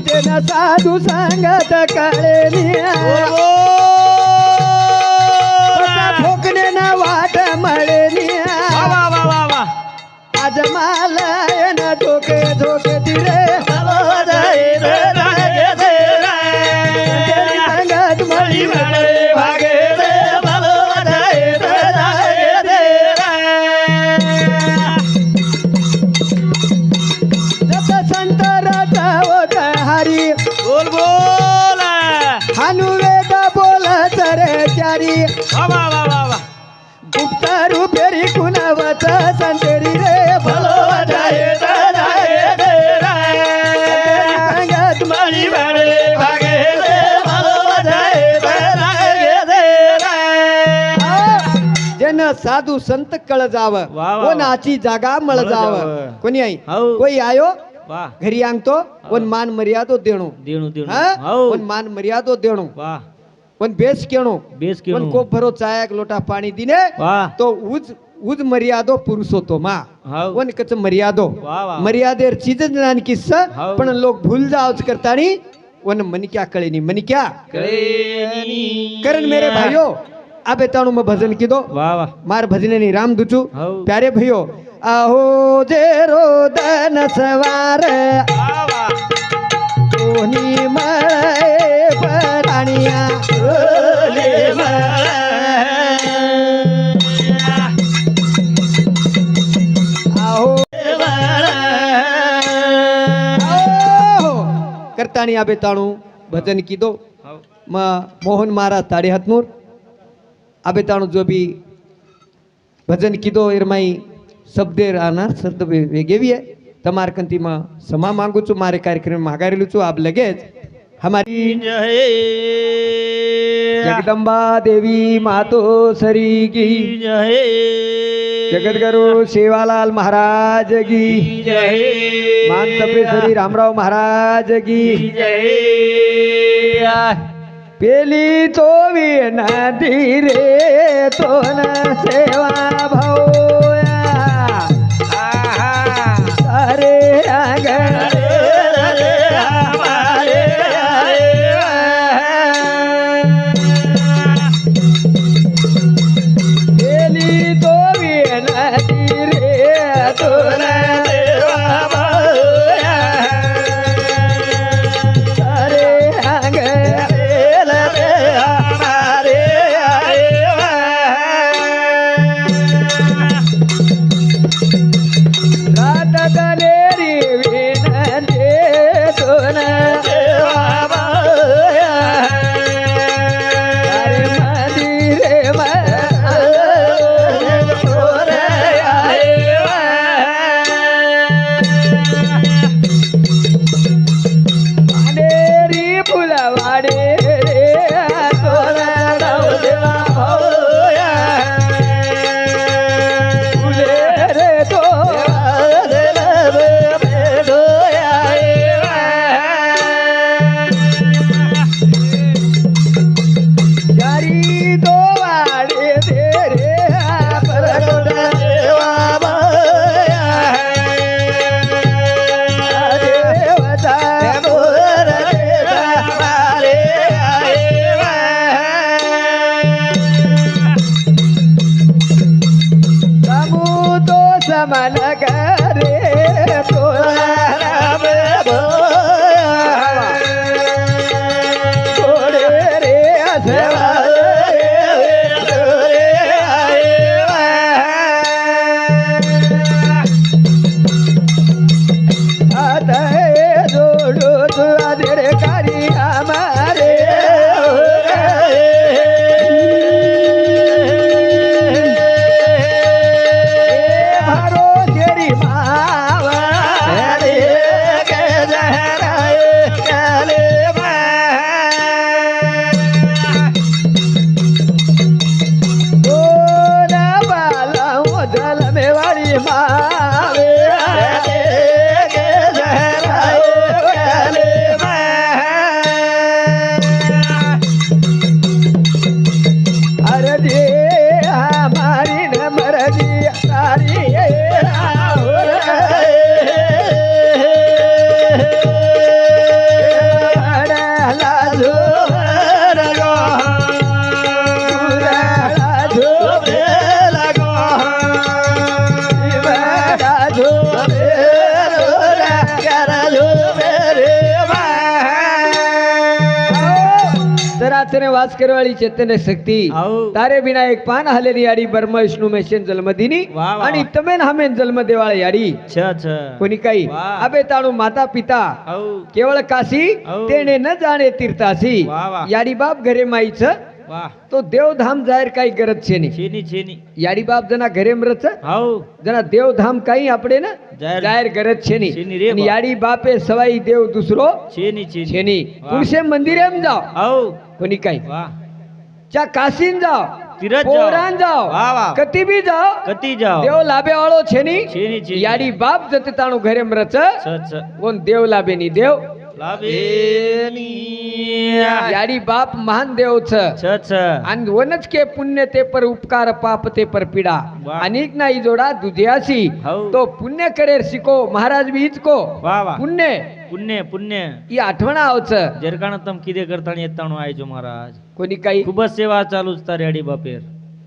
जन साधू संगत कळे ठोकणे ना वाट मळे आज मला न धोके धोके तिरे संगत मळी बडे भागे संत रटावत हरी बोल बोल हनुवेद बोल रे चारी वा वा वा वा वा गुप्त रुपेरी कुणावत संतेरी रे भलो संगत मळी बडे भागे जन साधू संत कळ जाव वा वा. कोणाची जागा मळ मळ जाव जाव. कोणी आई हाव. कोई आयो वा घरी आणतो कोण मान मर्यादो देणो देणू देणू हा हाव कोण मान मर्यादो देणो वा कोण बेस केणो बेस कोण केणू कोप भरो चाय एक लोटा पाणी दिने वा तो उज उज मर्यादो पुरुष होतो मा हाव कोण कच मर्यादो वा वा मर्यादेर चीज ज्ञान किस्स हाव. पण लोक भूल जावच करतानी वन मन क्या कळेनी मन क्या कळेनी. करण मेरे भाइयों आबे ताणू में भजन कीधो वा वा मार भजने नी राम दुचू हाव. प्यारे भैयो आहो जे रोदन सवार वा वा कोणी मळे पराणिया आहो करतानी आबे ताणू भजन कीधो हाव मोहन महाराज ताड़े हतनूर आबे ताणू जो भी भजन कीधो इरमाई शब्देर आना शब्द वेगेवी है तमार कंती में समा मांगू छू मारे कार्यक्रम में मागारेलू छू आप लगेज हमारी जय जगदम्बा देवी मातो सरी की जय जगदगुरु सेवालाल महाराज की जय मान तपेश्वरी रामराव महाराज की जय पेली तो वी नदी रे तो न सेवा भौया अरे आंगण पेली तो वी नदी रे तो न सेवा भौया अरे आंगण रातगनेरी विनंती तुन अरे मंदिरे मानेरी फुलवाडे फुले रे तो चारी दो वाडे दे रे परगोडा देवता मोर रे समूतो समन करे तोरा राम वास करवाळी चैतन्य शक्ती हाऊ. तारे बिना एक पान हलेली याडी ब्रह्म विष्णू महेशन जन्मदिनी वा, वा. आणि तमेन हमेन जन्म देवाळ याडी छ छ कोणी काही वा. अबे ताणू माता पिता हाऊ. केवळ काशी हाऊ. तेने न जाणे तीर्थासी वा, वा. याडी बाप घरे माईच वाह तो देवधाम जाहीर काही गरज છે નહીં छेनी छेनी याडी बाप जना घरे मरच हाऊ जना देवधाम काही આપણે ને જાહેર- જાહેર ગરજ છે છે નહીં નહીં રે અને બાપ. याडी बापे सवाई देव दुसरो छेनी છે छेनी નહીં વાહ. पुरुषे मंदिरे जाओ हाऊ कोणी काही वाह च्या काशीन जाओ तीरथ जाओ. पोरान जाओ वाह, वाह. कती बी जाओ कती जाओ देव लाभे वाळो છે નહીં छेनी छेनी याडी बाप जते ताणू घरे मरच छ छ कोण देव लाभे ની देव लाभेनी याडी बाप महान देव छ छ छ आणि वनच के पुण्य ते पर उपकार पाप ते पर पीडा वाह. अनेक नाही जोडा दुधियासी हाऊ. तो पुण्य करे शिको महाराज बी इचको वाह वाह पुण्य पुण्य पुण्य ही आठवण आवच जरकाण तम किदे करताणी येताणो आयजो महाराज कोणी काही खूपच सेवा चालूच तारे अडी बापेर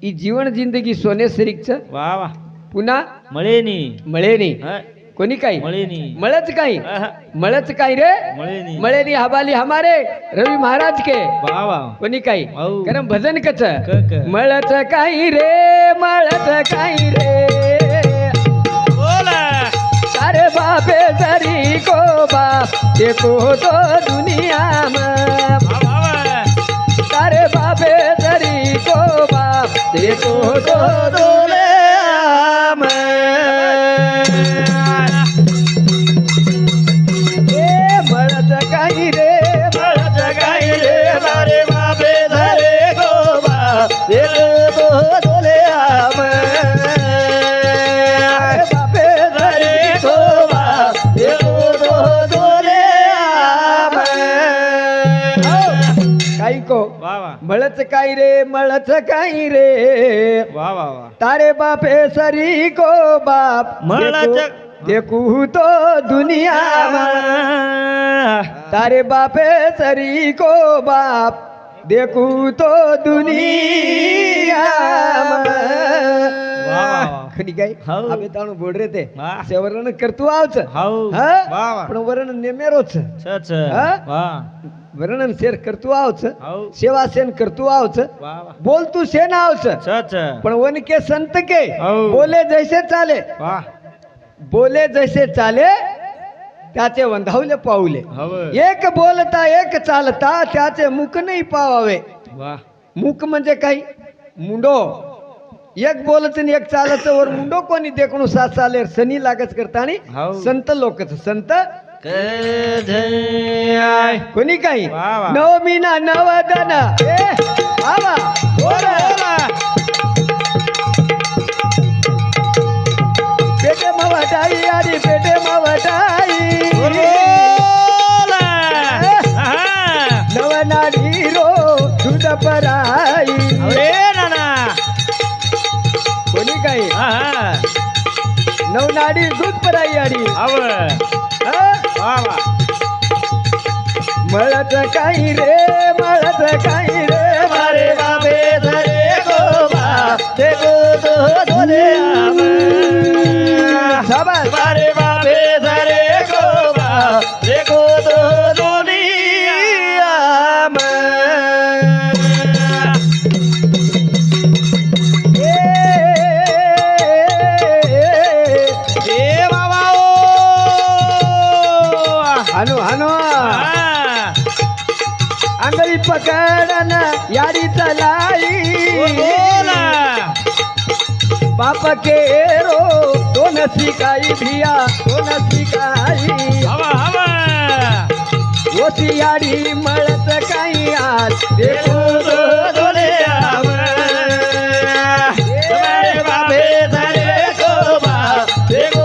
ही जीवन जिंदगी सोने सरीच वाह वाह पुन्हा मळेनी मळे नाही हा, कोणी काही मळेनी मळच काही आहा, मळच काही रे मळेनी मळे नी हवाली हमारे रवी महाराज के वाह वाह कोणी काही हाऊ. कारण भजन कच क. मळच काही रे मळच काही रे बोला अरे बापे जरी को बाप देखो तो दुनिया में वाह वाह अरे बापे जरी को बाप देखो तो दुनिया में ए मळत काही रे मळत काही रे अरे बापे जरी को बाप देखो तो दुनिया में अरे बापे जरी को बाप देखो तो दुनिया में काही को वाह वाह मळच काही रे मळच काही रे वाह वाह वाह तारे बापे सरी को बाप मळच- देखू तो दुनिया में तारे बापे सरी को बाप देखू तो दुनिया वाह, वाह. खनी काय हाऊ. अबे ताणू बोल रे ते वाह. सेवरण करतू आवच हाऊ हा? वाह वाह पण वरण नेमेरोच छ छ हा? वाह वर्णन शेर करतू आवच हाऊ सेवा सेन करतू आवच वाह वाह बोल तू सेन आवच छ छ पण one K Sant K how. बोले जैसे चाले वाह बोले जैसे चाले त्याचे वंधावले पाऊले हवं एक बोलता एक चालता त्याचे मुख नाही पावावे वाह मुख म्हणजे काही मुंडो एक बोलत आणि एक चालत वर मुंडो कोणी देखणू सात चाले सनी लागच करता आणि हाऊ. संत लोकच संत कधय कोणी काही वा, वा. नवमीना नवदन ए बाबा बोला पेटे मवटाई आणि पेटे मवटाई नवनाडी रो दूध पराई कोणी काही नवनाडी दूध पराई आणि मळत काही रे मळत काही रे मारे बाबे धरे गोबा ते गोदे शाबास मारे बाबे धरे गोबा ते गोदे हानो हानो आंगळी पकडन याडी चलाई बाप के रो दोन शिकाई भिया दोन शिकाई ओसी याडी मळत काही आज देखो दोले बाबे धरे गोबा देखो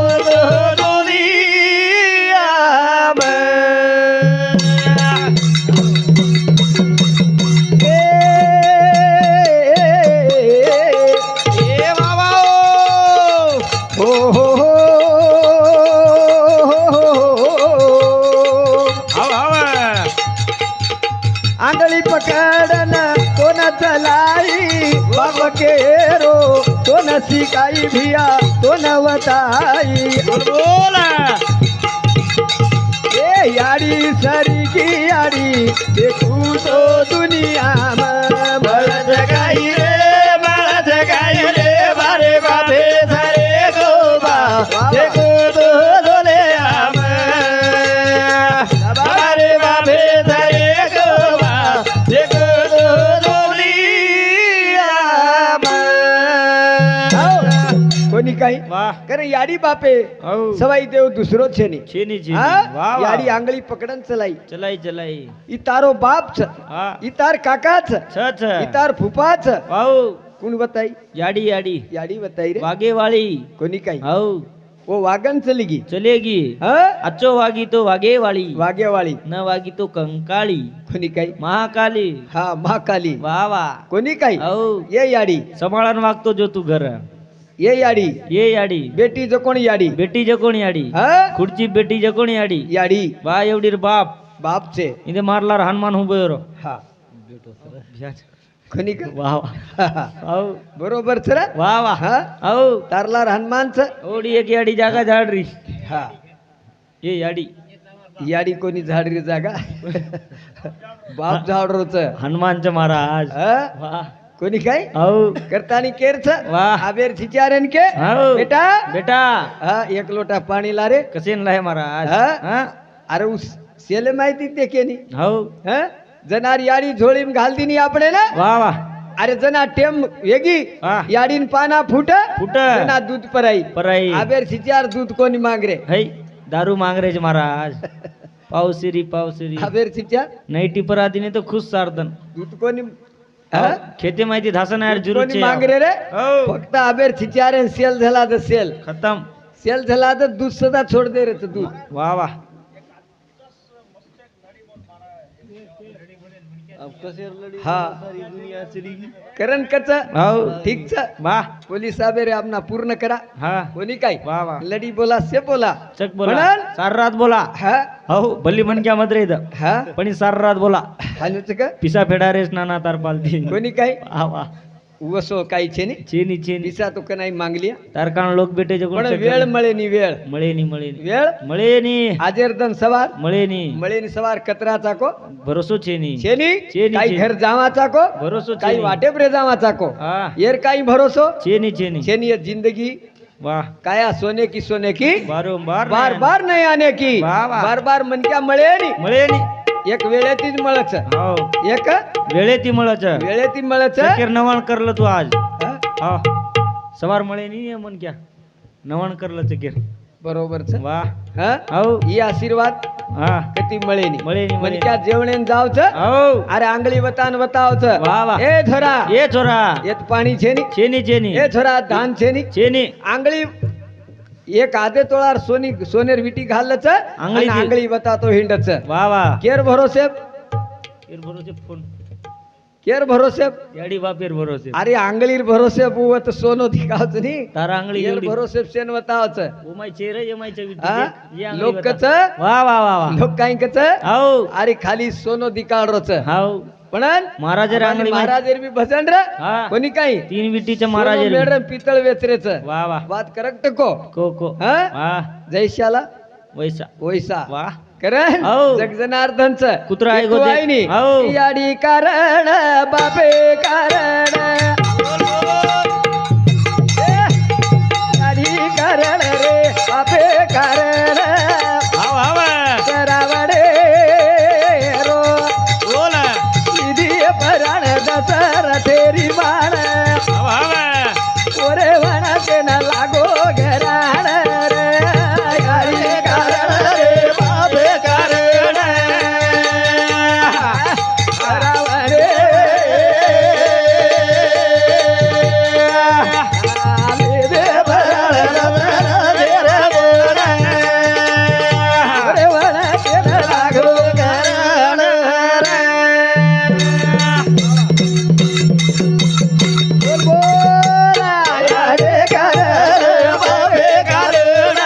आंधळी पकडन कोण चलाई बाप केरो कोण शिकाई भिया कोण वताई ए याडी सरी की याडी देखू तो दुनिया में કોની કાઈ વાહ કરે યાડી બાપે હઉ સવાઈ દેવ દુસરો છે ની છેની છેની હા વાહ યાડી વાહ આંગળી પકડન ચલાઈ ચલાઈ ચલાઈ ઈ તારો બાપ છે હા ઈ તાર કાકા છે છ ઈ તાર ફૂફા છે હઉ કોણ બતાઈ યાડી યાડી યાડી બતાઈ રે વાગે વાળી કોની કાઈ હઉ वो वागन चली गई ચલેગી हाँ અચ્ચો વાગી તો વાગે વાળી वागे वाली ન વાગી તો કંકાળી कोनी काई મહાકાલી हाँ माँ काली વાહ વાહ कोनी काई હઉ ये याडी સંભાળન વાગતો જો તું ઘર ये याडी એ યાડી बेटी जो कोण याडी બેટી જકોણ યાડી हाँ ખુરચી બેટી જકોણ યાડી याडी વાહ એવડી રે બાપ बाप से ઇને મારલાર હનુમાન હું બયો हाँ कोनी का વાહ વાહ હઉ बरोबर છે रे વાહ વાહ हाँ હઉ तारलार हनुमान છે ઓડી એક યાડી જાગા ઝાડરી हाँ એ યાડી याडी कोणी झाडरी जागा बाप झाडरो છે હનુમાન છે મહારાજ हाँ વાહ कोणी काय હઉ करतानी केर છે વાહ आबेर छिचारेन के હઉ बेटा બેટા हाँ एक लोटा पाणी ला रे કસીન લાહે મહારાજ હા? હા अरे उस सेले माहिती ते केनी હઉ हं? जनार याडी झोळीम घालती नी આપણે ना વાહ વાહ अरे जना टेम वेगी હા याडीन पाना फूट ફૂટ जना दूध पराई પરાઈ आबेर सिचार दूध कोणी मांगरे હઈ દારૂ માંગરે છે મહારાજ પાવસીરી પાવસીરી आबेर सिचार નૈટી પરાદીને તો ખુશ સારદન दूध कोणी हं? ખેતી માહિતી થાસન યાર दूध જरूर कोणी છે मांगरे रे હઉ फक्त आबेर सिचार सेल झाला तर सेल ખતમ सेल झाला तर दूध सुद्धा छोड दे रे तो दूध વાહ વાહ हा करण कच હઉ ठीक छ વાહ पोलीस आबेरे आपना पूर्ण करा હા कोणी काय વાહ વાહ लडी बोला से बोला ચક બોલા म्हणन? સાર રાત બોલા हा હઉ ભલી મન ક્યાં મત રહી દ हा પણ ઈ સાર રાત બોલા हालूच का પિસા ફેડા રેસ નાના તાર પાલતી कोणी काय વાહ વાહ वसो काही છે ની ચેની ચેની दिसा तो कनाई मागलिया તાર કાણ લોક બેટે જગો पण वेळ મળે ની વેळ મળે ની મળે ની વેळ મળે ની आजेर दन सवार મળે ની મળે ની सवार कचरा चाको ભરોસો છે ની છે ની છે काही ની घर जावा चाको ભરોસો છે काही ની वाटे प्रे जावा चाको હા येर काही भरोसो છે ની છે ની ये जिंदगी વાહ काया सोने की बारोबार बार बार नहीं आने की वाह, वाह. बार बार मन क्या મળે ની મળે ની एक वेळेतीच મળે હાઉ एक વેળેથી મળે છે वेळेती મળે ચકેર નવાણ કરલ તું આજ હા? હા સવાર મળે ની મન ક્યાં નવાણ કરલ ચકેર बरोबर છે વાહ હા હાઉ ही आशीर्वाद હા कती મળે ની મળે ની, मन મળે क्या जेवणेन जाव છે હાઉ अरे आंगળી वतान वताव છે વાહ વાહ ए छोरा એ છોરા येत पाणी છે ની ચેની ए छोरा धान છે ની ચેની आंगળી एक आधे तोळार सोनेर विटी घाललं છે आंगळी आणि ती- आंगळी वतातो हिंड છે વાહ વાહ केर भरोसे એર ભરોસે ફોન केर भरोसे યાડી બાપેર ભરોસે अरे आंगळीर भरोसे बुवत सोनो दिखावच नी તારા આંગળી केर એવડી भरोसे सेन वतावच ઓમાય છે રે એમાય છે વિદ્યુત हा? ये आंगળી लोक બતા. कच વાહ વાહ વાહ વાહ लोक काही कच હાઉ अरे खाली सोनो दिकाळरोच હાઉ पण महाराजेर आंगळी महाराजेर बी भजन रे हा कोणी काही तीन विटीच्या महाराज मेढ पितळ वेचरेच वाह वाह बात करक्ट को को को हा? वाह जैशाला वैसा ओयसा वाह करण हाऊ. जगजनार्दनच कुत्रा आहे गोदे. हाऊ. याडी कारण बापे कारण याडी कारण रे बापे कारण हाव हाव सरावडे रो बोल निधी पराण दसरथेरी बाण हाव हाव ओरे वनाचे न लागो घराण रे याडी कारण रे बापे कारण सरावडे आले दे पराण दसरथेरी बाण ओरे वनाचे न लागो घराण रे बोला याडे कारण बाबे कारण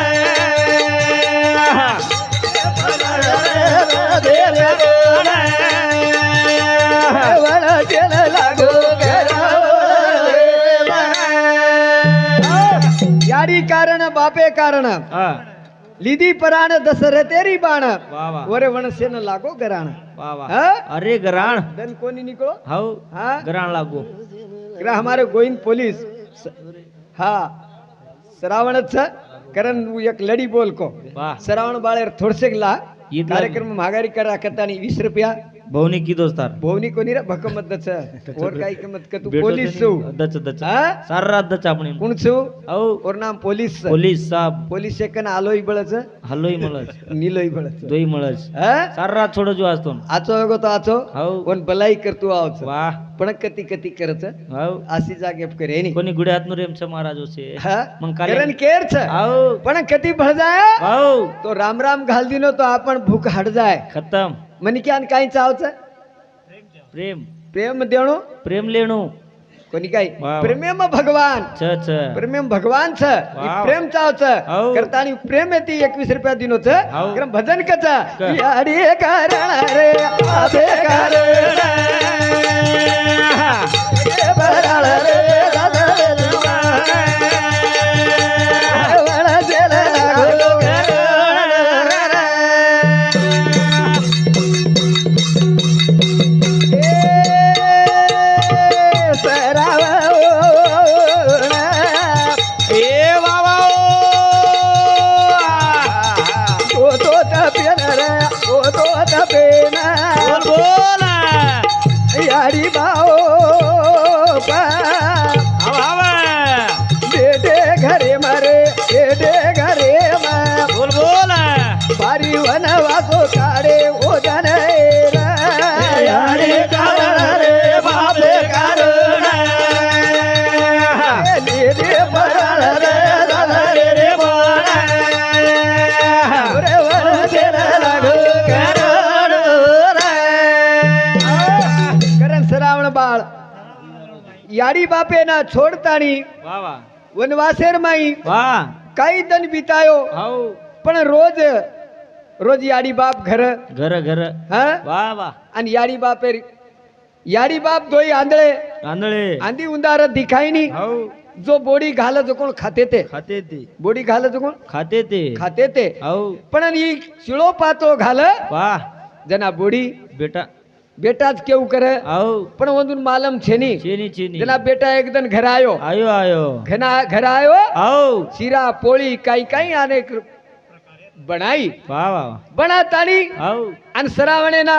वळ केलं लागो याडी कारण बापे कारण हा લીધી પરાણ દશરથેરી બાણ વાહ વાહ ઓરે વણસે ન લાગો ગરાણ વાહ વાહ હા? અરે ગરાણ ધન કોની નીકળો હાવ હા ગરાણ લાગો ग्रह हमारे गोविंद पुलिस हाँ श्रावण करण एक लड़ी बोल को वाह श्रावण बाळेर थोडसे ला ईद कार्यक्रम माघारी करा करता 20 रुपया भाऊनी की दोस्तार भोवनी कोणी रे भकमत दच और काही किंमत का तू भेटो पोलीस ते छु नहीं, दच दच हा सारा रात दच आपण कोण छु औ और नाम पोलीस पोलीस साहब पोलीस सेकन आलोय बळच हलोई मळच निलोय बळच दोई मळच हा सारा रात छोडो जो असतो आचो गो तो आचो हाव कोण भलाई करतो आवच वाह पण कती कती करच हाव अशी जागे करे नी कोणी गुड्यात नु रेमचा महाराज होसे हा मग काले करण केर छ हाव पण कती भळ जाय हाव तो राम राम घाल दिनो तो आपण भूक हट जाय खतम म्हणे की आणि काही चावच प्रेम प्रेम देणो प्रेम लेणू कोणी काही वा. प्रेम भगवान छ छ प्रेम भगवान छ वाव. प्रेम चावच हाव. करता आणि प्रेम येते 21 रुपया दिनोच हाव. कारण भजन कच क. याडी कारण रे आबे कारण ए बराळ रे दादा रे देवा. वळा जेला लागलो यारी बाओ बेटे घरे मारे बेटे घरे बोल बोल बारी वनवासो काढे ओ यारी कारण रे बाबे कारण रे बराळ रे दादा रे बाळा रे वर देला लागो करण श्रावण बाळ याडी बापे ना छोडतानी वा वा वनवासेर माई वा काही दन बितायो हाव पण रोज रोज याडी बाप घर घर घर हा वा वा आणि याडी बाप दोई आंधळे तांदळे आंधी उंदार दिखाई नी हाव जो बोडी घालत कोण खाते ते खाते ते बोडी घालत कोण खाते ते खाते ते हाव पण ही शिळो पातो घाल वा जना बोडी बेटा बेटाच केव कर हाव पण वंदून मालम छेनी चेनी चेनी जना बेटा एकदम घर आयो आयो आयो घर आयो हाव शिरा पोळी काही काही अनेक बनाई वा वा बनातानी हाव आणि सरावणे ना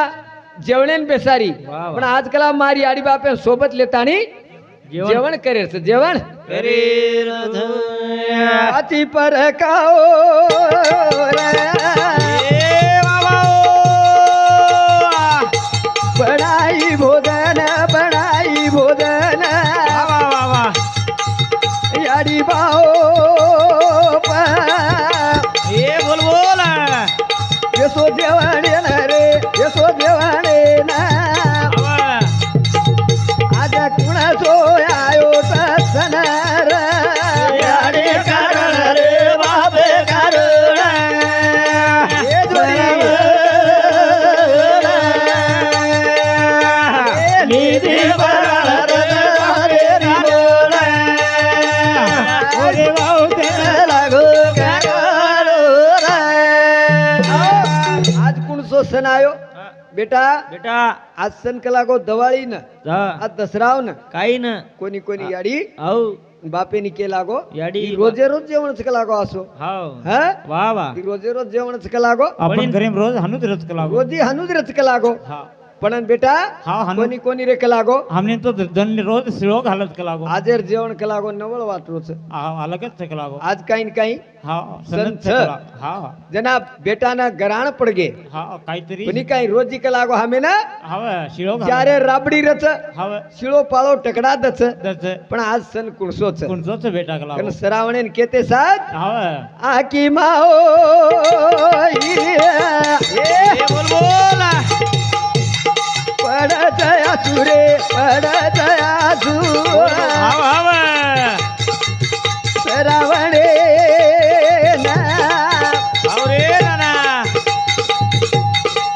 जेवणेन बेसारी वा वा. पण आजकाल मारी आडी बापे सोबत लेतानी जेवण करेच जेवण अति पर काओ बनाई भोजन याडी बाओ बोल बोल यसो जेवण रे यसो जेवण ना आज कुणाचो आयो सणार याडी कारण रे बाबे कारण हे जोडी निधी बराळ रे रिबोळ ओरे वाऊ ते लागो आज कोण सो सण आयो बेटा बेटा आज सण कला गो दवाळी न जा आज दसराव न काही ना कोणी कोणी याडी हाव बापेनी केला गो याडी ही रोजे रोज जेवणच कला गो असो हाव हा वा वा ही रोजे रोज जेवणच कला गो आपण घरी रोज हानूच रच कला रोजी हनुज रच कला गो हा पण बेटा हा हानू कोणी कोणी रे कला गो हमने तो दंड रोज शिळो घालत कला गो आजेर जेवण कला गो नवळ वाटरोच अलगच कला गो आज काही न काही हा सण सनत छ. कला हा जना बेटा ना गराण पडगे हा काहीतरी कोणी काही रोजी कला गो हमे ना हव शिळो चारे राबडी रच हव शिळो पाळो टकडा दच दच पण आज सण कुणसोच कोणचोच भेटा कला कारण सरावणेन केते साथ हव आकी माओ बोल बोल पडत आसुरे पडत आसू हाव हाव सरावणे ना हाव रे नाना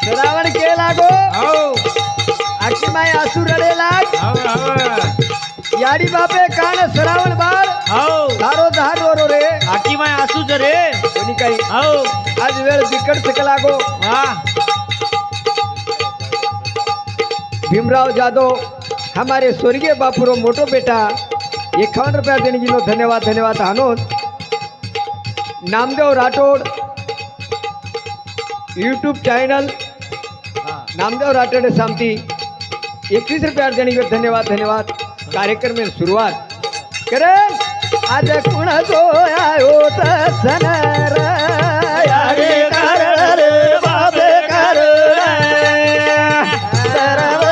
सरावण केला गो हाव आकी माय आसू रडे लाग हाव हाव याडी बापे कान सरावण बाळ हाव धारो धारो रो रे आकी माय आसूच रे कोणी काही हाव आज वेळ बिकट सकला गो वा भीमराव जादव हमारे स्वर्गीय बापूरो मोटो बेटा 51 रुपया देने गिनो धन्यवाद धन्यवाद हानोद नामदेव राठोड यूट्यूब चॅनल नामदेव राठोडे सामती 21 रुपये अर्जणी धन्यवाद धन्यवाद कार्यक्रम में सुरुवात करे आज कुण जो आयो सण याडे कारण रे बाबे कारण सरव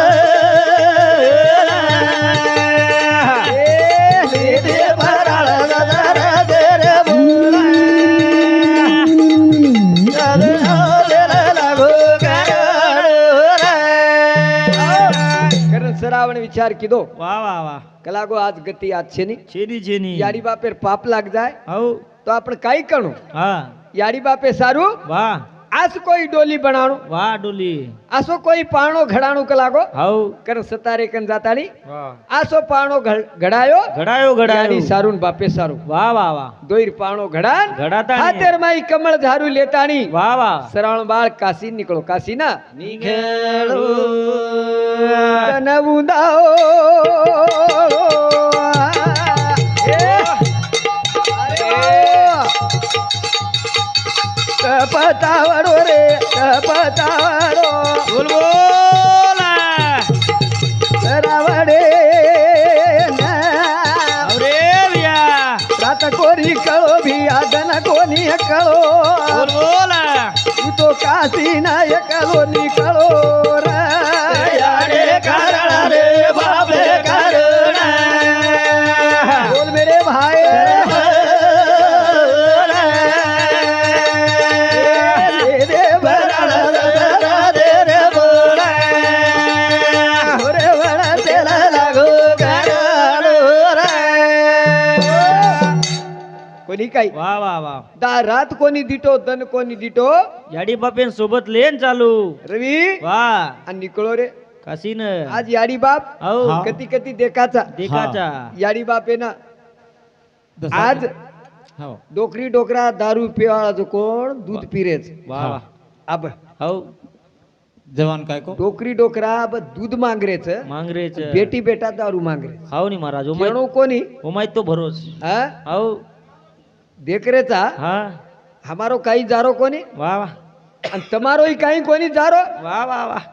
दे भराळ नजर दे रे बोला सरावण विचार कीधो वाह वाह वाह कलागो आज गति आज छे छेनी छेनी यारी बापेर पाप लाग जाए हाउ तो आपण काई करू हाँ यारी बापे सारू वाह आस कोई डोली बनाणो वाह डोली आसो कोई पाणो घडाणो कलागो हाउ कर सतारे कन जाताड़ी वाह आसो पाणो घडायो घडायो यारी घडायो सारून बापे सारू वाह वाह वाह दोईर पाणो घडान घडाताणी. हातेर माई कमळ झारू लेताणी वाह वाह सरावण बाळ काशी निकळो काशी ना निघेळो तन उदाओ कपतावडो रे कपतावडो बोल बोला रावडे अरे भैया रात कोरी कळो भिया दन कोणी कळो बोल बोला तू तो काशी नाय कळो निकळो रे याडे कारण रे बाबे कारण बोल मेरे भाई दे भराळ नजर दे रे बोला रे वडा तेला लागो गाडो कोणी काही वाह वाह वाह दारात कोणी दिटो दन कोणी दिटो याडी बापेन सोबत लेन चालू रवी वाह आणि निकळो रे काशीन आज याडी बाप हाउ कती कती देखाचा देखाचा याडी बाप आहे ना आज हो डोकरी डोकरा दारू पिवाळा जो कोण दूध पिरेच वाह वाह अब हाउ जवान काय को डोकरी डोकरा अब दूध मांगरेच मांगरेच बेटी बेटा दारू मांगरे हाउ नी महाराज केणो कोणी ओमाय तो भरोस हा हाउ देखरेचा हाँ हमारो काही जारो कोणी वाह वाह आणि તમારો काही कोणी जारो वाह वाह वाह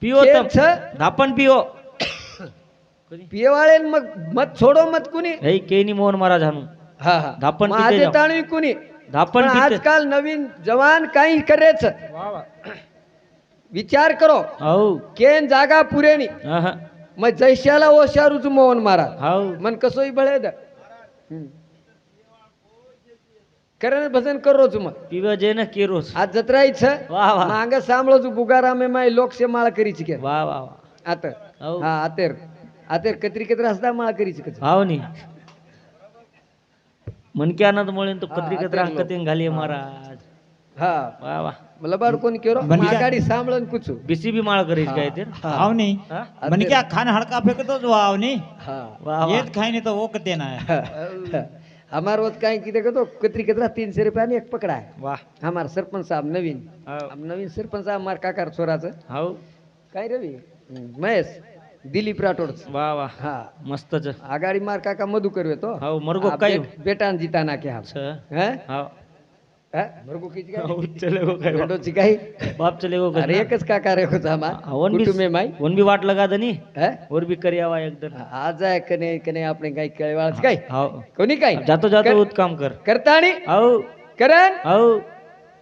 पिओ ते तम छ धापन पिओ पियवाळे मग मत छोडो मत कुणी हे केनी मोहन महाराज हानू हा हा धापण पिते माझे जाऊ. ताणी कुणी धापन पण पिते आजकाल नवीन जवान काही करेच वाह वाह विचार करो हाउ केन जागा पुरेनी हाँ मग जैशाला ओशारूच मोहन मारा हाउ मन कसोई बळे द करण भजन करोच मग पिवा जे न केरोस आज जत्राई छ वाह वाह मांग सांभळो छु बुगारा में माय लोक से माळ करीच के वाह वाह वाह आतर हाउ हा आतेर आतेर कत्री कत्री असदा माळ करीच के हाउ नी मन के आनंद मोळे तो कत्री हा, कतरा आतेर लोक. कतें घालिए महाराज हा वाह वाह लबाड कोण केरो बंदी का? मागाडी सांभळन कुछ बिसी भी माळ करीज काय ते आवनी हाँ? मन क्या खान हड़का फेंकतो जो आवनी हा वाह ये वाह खाई नहीं तो वो कते ना है हमार वत काय की देखो तो कत्री कतरा 300 रुपया में एक पकड़ा है वाह हमार सरपंच साहब नवीन हाउ अब नवीन सरपंच साहब मार काकार छोराचं हाउ काय रवी महेश दिलीप राठोड वाह वाह हा मस्तच आगाडी मार काका मधु करवे तो हाउ मरगो आ, काय बेटान जिताना के हम छ हैं हाउ मरगो किती काय हाउ चले गो काय गंडोची काही बाप चले गो अरे एकच काका रे होता हमार वन भी कुटुंबे माई वन भी वाट लगा दनी हैं और भी करी आवा एकदम आज आहे कने कने આપણે કઈ કહેવાળા કઈ हाउ કોની કઈ जातो जातो उत काम कर કરતાણી हाउ કરણ हाउ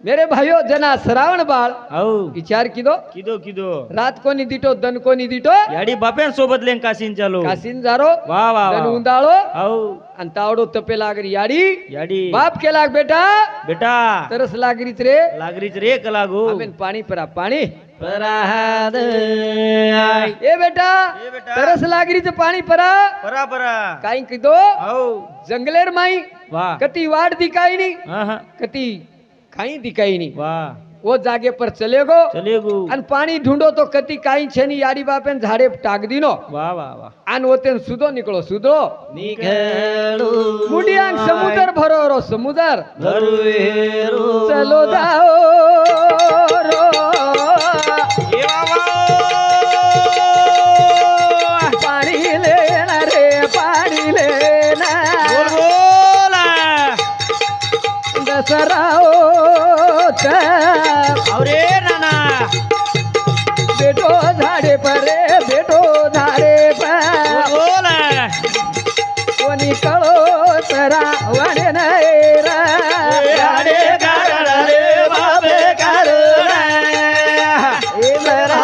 मेरे भाइयों जना श्रावण बाळ हाउ विचार कीधो किदो किदो रात कोणी दिटो दन कोणी दिटो याडी बापेन सोबत लेन काशीन चालो कासीन जारो वाह वाह दन वाह उंदाळो हाउ आणि तावडो तपे लागरी याडी याडी बाप के लाग बेटा बेटा तरस लागरीच रे लागरीच रे कलागो आमेन पाणी परा पाणी पराहाद ए बेटा ए बेटा. तरस लागरीच पाणी परा परा परा काही किदो हाउ जंगलेर माई वाह कती वाट दिखाई नहीं हाँ हाँ कती खाई दिखाई नहीं वाह वो जागे पर चले गो चले गो आणि पाणी ढूंढो तो कती काही छेनी याडी बापेन झाडे टाक दिनो वाह वाह वाह आणि होते सुदो निकलो सुदो निघेळो मुडियांग समुदर भरो रो समुदर भरुएरो चलो जाओ रो ए बाबा पाणी लेना रे पाणी लेना बोल बोला दसराओ अरे नाना बेटो झाडे परे बेटो झाडे पर बोल कोणी कळो तरा वणे नाही राडे कारण रे बाबे कारण ए मरा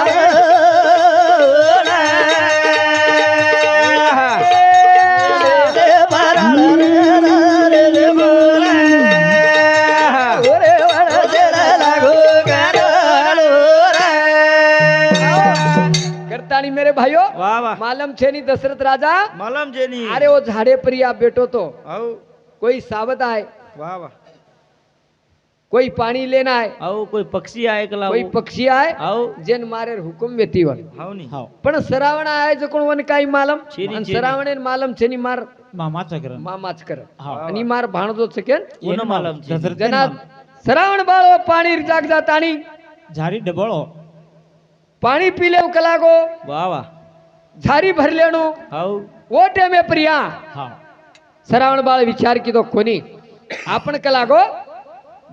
करतानी मेरे भाइयों वाह वाह मालूम छे नी दशरथ राजा मलम जेनी अरे वो झाड़े पर आप बैठो तो आओ कोई सावत आए वाह वाह कोई पानी लेना है आओ कोई पक्षी आहे का कोई पक्षी आए आओ जेन मारे हुकुम वेती वन हाव नी हो पण सरावण आहे जो कोण वन काही मालम छेनी, आणि छेनी. सरावणे मालम छेनी मार मामाचं करण मामाच कर हा. आणि मार भाणजो सकेन कोण मालम छे? दशरथ जना सरावण बाळो पाणी जाग जातानी झारी डबळो पाणी पिले कलागो वाह वाह झारी भरलेणू हाव ओटे में प्रिया हा सरावण बाळ विचार की तो कोणी आपण कलागो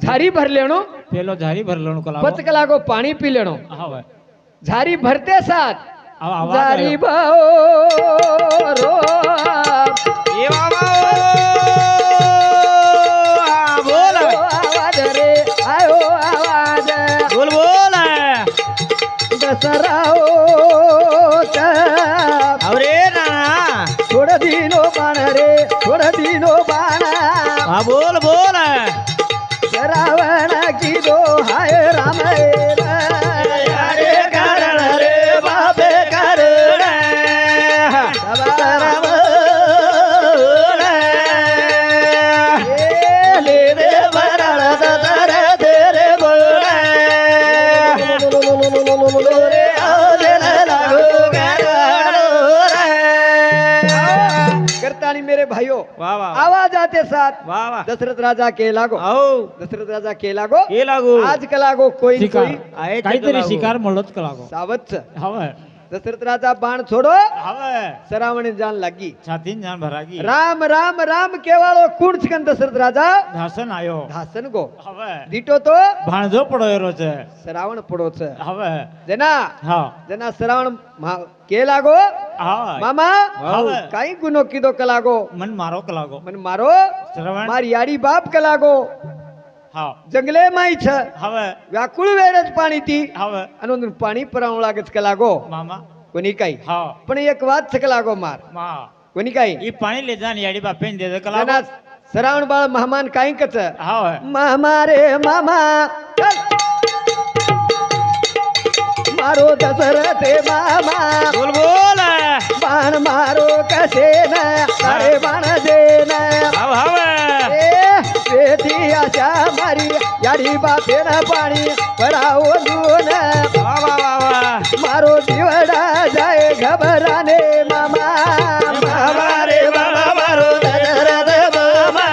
झारी भरलेणू પેલો ઝારી ભરલણું કલાવો पच कलागो पाणी पिलेणू હા ભાઈ झारी भरते साथ આવા આવાજ झारी આવ્યો. भाओ रो ए बाबा बोल आवाज रे आयो आवाज बोल बोल दसराओ अरे ना थोड दिनो बाण रे थोड दिनो बाण हा बोल बोल रावण की दो हाय राम रे कारण रे बाबे कारण ले रे बराळ दर दे रे बोल रे आले लागो करतानी मेरे भाइयों वाह वाह आवाज आते साथ वाह वाह दशरथ राजा के लागो आओ दशरथ राजा के लागो के लागू आज का लागो कोई न શિકાર कोई आहे ते કાંઈતરી કલાવો. શિકાર મળો જ કલાવો सावत હવે दशरथ राजा बाण छोड़ो હવે सरावण जान लगी છાતીન જાન ભરાગી राम राम राम केवाळो कोण छकन दशरथ राजा ધાસન આયો धासन गो હવે दीटो तो ભાણજો પડ્યો છે सरावण पडो छ હવે जना હા जना सरावण के लागो હા मामा હવે काही गुनो किदो कलागो મન મારો કલાગો मन मारो શ્રવણ मार याडी बाप कलागो હા जंगले माई छ હવે व्याकुळ वेळच पाणी ती હવે आणि पाणी परावं लागत कलागो મામા कोणी काही હા पण एक वाद छकलागो मार મા कोणी काही ઈ पाणी ले जान याडी बापेन दे दे कलागो जना सरावण बाळ महामान काही कच હવે मामा रे मामा चल. मारो दशरथे मामा बोल बोल बाण मारो कसे न तारे बाण देन हाव हाव पेठी आशा मारी याडी बापेन पाणी परावो दून वाह वाह वाह वाह मारो दिवडा जाए घबराने मामा मामा रे मामा मारो दशरथ मामा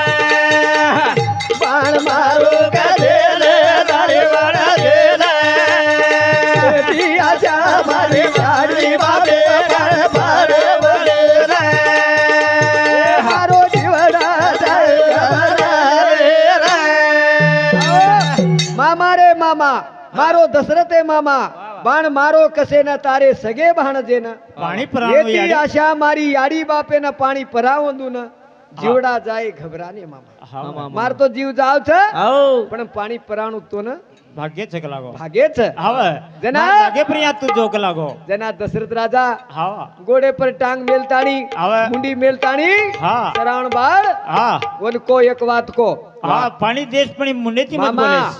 बाण मारो कसे न तारे बाण देन पेठी आशा मारी याडी बापेन पाणी बोलेन मारो दिवडा जाए मामा रे मामा मारो दशरथे मामा बाण मारो कसे न तारे सगे बाण जेन पाणी परावं येती याडी आशा मारी याडी बापेन पाणी परावंदून जीवडा जाय घबराने मामा હા मारतो जीव जाव छ आओ पण पाणी पराणू तो न ભાગ્ય છે કલાગો भागेच હવે जना લાગે પ્રિયા તું જો કલાગો जना दशरथ राजा હા गोडे पर टांग मेलताणी હવે मुंडी मेलताणी હા सरावण बाळ હા उनको एक बात को હા પાણી દેશ પણ મુંડેથી મત मामा બોલેસ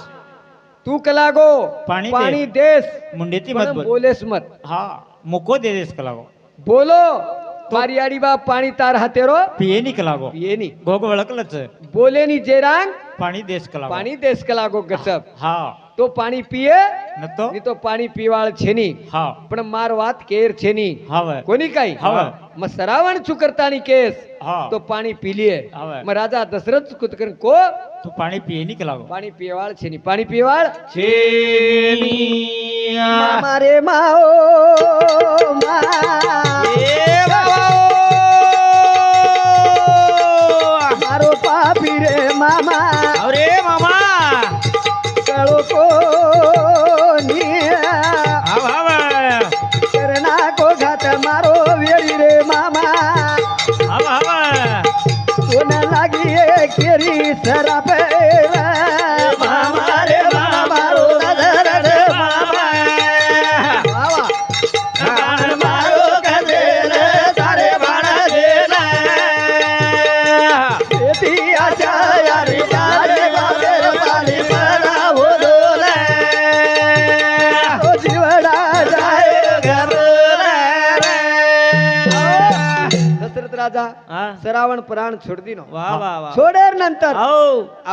तू कलागो पाणी पाणी देस मुंडेती पण मत बोल बोलेस मत હા મુકો દે દેશ કલાગો बोलो मारी याडी बाप पाणी तार हातेरो पिये ની કલાગો ये नी ગોગ વળકલच बोले नी जेरांग પાણી દેશ કલાગો पाणी देस कलागो गसप હા तो पाणी पिये નતો नी तो पाणी पिवाळ छेनी હા पण मार वात केर छेनी હવે कोणी काही हवं. मग सरावण चुकरतानी केस હા तो पाणी पिलिये हवं. मग राजा दशरथ कुतकर को તું પાણી पिये ની કલાગો पाणी पिवाळ छेनी पाणी पिवाळ छेनिया मामा रे माओ मा ए बाबा मारो पापी रे मामा अरे मामा कळो को नी हाव हाव केरी सरापे मामा रे मामा रो दशरथ मामा वावा बाण मारो कदेल सारे बाण देला बेटी आशा यारी तारे बाबेर पाली परा हो डोले ओ जीवडा जाए घरला दशरथ राजा हा सरावण प्राण छोड़ दीनो वाह वाह वाह छोडेर नंतर आओ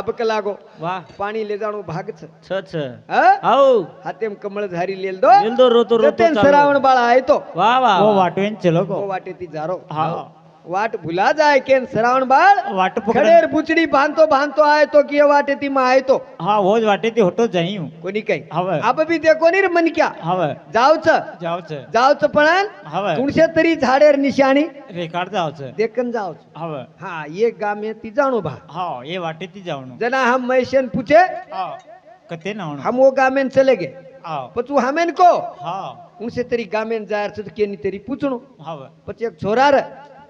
अबक लागो वाह पाणी ले जाणो भाग छ छ छ हा? आओ हातेम कमळ झारी लेल दो येल दो रोतो रोतो जतेन चालो. सरावण बाळा आहे तो वाह वाह वो वाह. वाटवेन चलो गो वो वाटे ती जारो हा वाट भुला जाए केन सरावण बाळ वाट पकड़ खडेर बुचडी बांधतो बांधतो आहे तो की वाटे ती मा आहे तो हाँ वो वाटे ती होतो जाई हूँ कोणी काही हवं आप बी ते कोणी रे मन क्या हवं जावच जावच जावच पण हवं कुणशे तरी झाडेर निशाणी रेकार्ड जावच देखन जावच हवं हा ये गाम में ती जाणो भा हाँ ये वाटे ती जावणो जना हम मैशन पूछे हाँ कते ना होणो हम वो गामेन चले गए हाँ पचू हमेन को हाँ उनसे तेरी गामेन जायर से केनी तेरी पूछणो हवं પછી એક છોરાર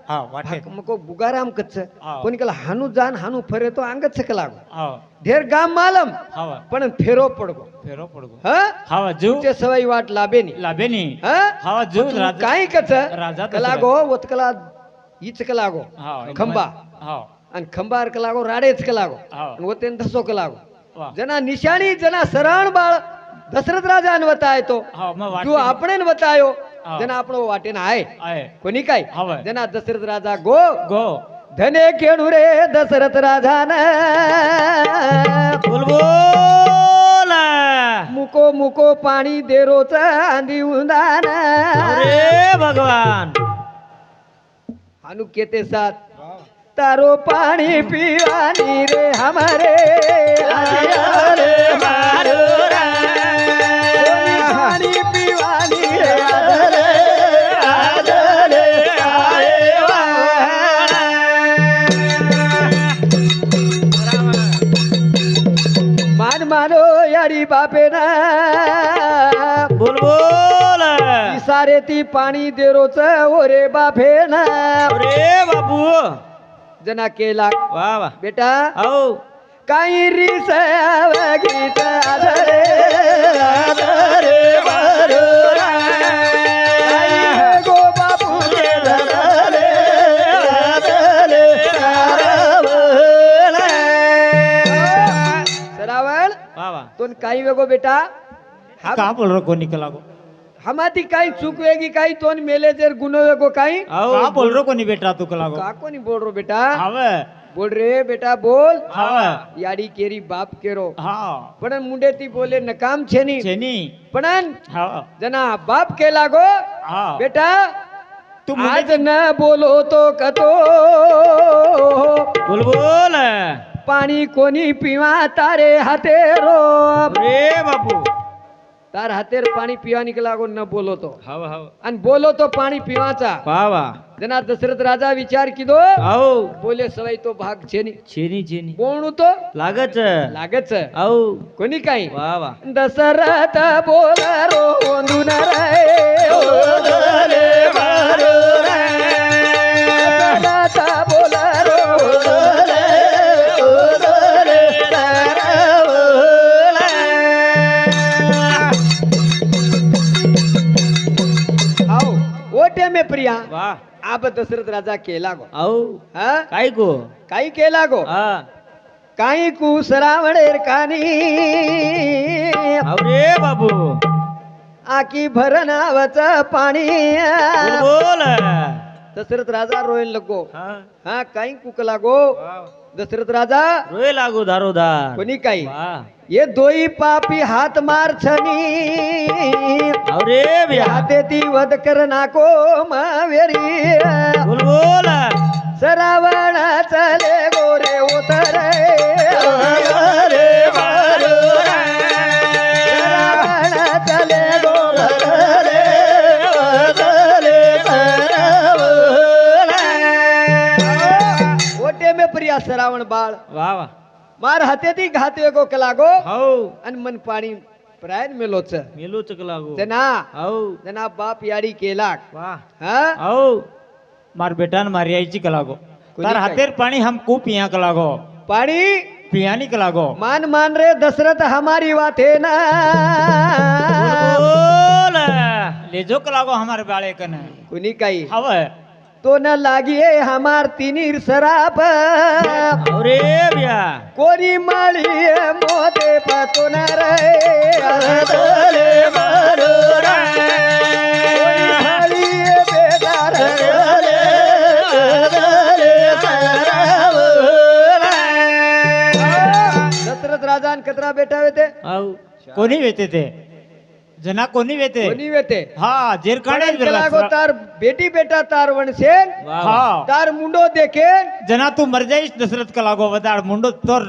हाँ वाटे મકો બુગારામ કચ્છ હા. કોની કલા હાનું જાન હાનું ફરે તો આંગત છે કલાગો हाँ ઢેર ગામ માલમ हवं પણ ફેરો પડગો फेरो पडगो હા हवं जू તે સવાઈ वाट लाबेनी लाभेनी હા हवं जू राजा કાઈ કચ્છ राजा કલાગો વતકલા ઈચ કલાગો हाँ ખંબા हाँ અને ખંબાર કલાગો રાડેચ કલાગો हाँ અને વતેન ધસો કલાગો वाह जना निशानी जना सराण बाळ दशरथ राजा ने बताए तो हाँ मैं जो वाटे આપણે ને बतायो હા. जना આપણો वाटे ना आए आए कोणी काय हवं जना दशरथ राजा गो गो धने केणू रे दशरथ राजा न बुलबुल मुको मुको पाणी देरो चांदी उंदान अरे भगवान अनु केते साथ तारो पाणी पिवानी रे हमारे रे मारो पाणी पिवानी रे आदरे आए मान मानो यारी बापे ना बुलबुल सारे ती पाणी देरोच ओरे बापे ना अरे बाबू जना केला वाह वाह बेटा आओ काही रिस गीत आदरे आदरे बरोरा काही गो बापू रे आदरे आदरे सरावण वाह वाह तोन काही वेगो बेटा कहाँ बोल रहा को निकला गो हमाती काही चूक वेगी काही तोन मेले जर गुनो वेगो काही आओ कहाँ बोल रहा को नहीं बेटा तू कला गो का कोणी बोल रो बेटा हवं बोल रे बेटा बोल हवं याडी केरी बाप केरो हाँ पण मुंडे ती बोले नकाम छेनी छेनी पण हाँ जना बाप के लागो हाँ बेटा तू आज न बोलो तो कतो बुलबुल पाणी कोणी पिवा तारे हाते रो अरे बाबू तार हातेर पाणी पिवा लागो न बोलो तो हव हव आणि बोलो तो पाणी पिवाचा वाह वाह जना दशरथ राजा विचार किदो आओ बोले सवय तो भाग छेनी छेनी छेनी बोणू तो लागच लागच आओ कोणी काही वाह वाह दशरथ बोल रो ओंदून रे ओदले मारो रे दशरथ बोल रो ओदले ओदले तारवला आओ ओटे में प्रिया वाह आप दशरथ राजा केला गो आओ हा काय गो काही केला गो हा काही कुसरावणेर कानी अरे बाबू आकी भरनावच पाणी बुलबुल दशरथ राजा रोयन लगो हा हा काही कुक लागो वाह दशरथ राजा रोय लागू दारोदार कोणी काही वाह ये दोई पापी हात मार छनी अरे बिया हाते ती वध कर नाको मावेरी बुलबुल सरावण चले गोरे उतरे रे सरावण चले गोरे ओटे में प्रिया सरावण बाळ वाह वाह मार हाते ती घाते गो कलागो हो आणि मन पाणी प्रायन मेलोच मेलो चक लागू जना हो जना बाप याडी केला वाह हा हो मार बेटा न मारी आईची कला गो कोणी तार काय? हातेर पाणी हमको पिया का लागो पाणी पियानी का लागो मान मान रे दशरथ हमारी बात है ना बोल ले जो का लागो हमारे बाळे कने कुणी काही हवे तो न लागिये हमार तिनीर सराप अरे बिया कोणी माळी मोदे पातो न रे अरदले मारो रे. कोणी माळी बेदार रे, अरदले सराव रे. दशरथ राजा आणि कचरा बेटा वेते आऊ कोणी वेते ते जना कोणी वेते कोणी वेते हा जेर काढे पण लागो तार बेटी बेटा तार वणसेन वाह हा तार मुंडो देखेन जना तू मर जाईस दशरथ का लागो वदाड मुंडो तोर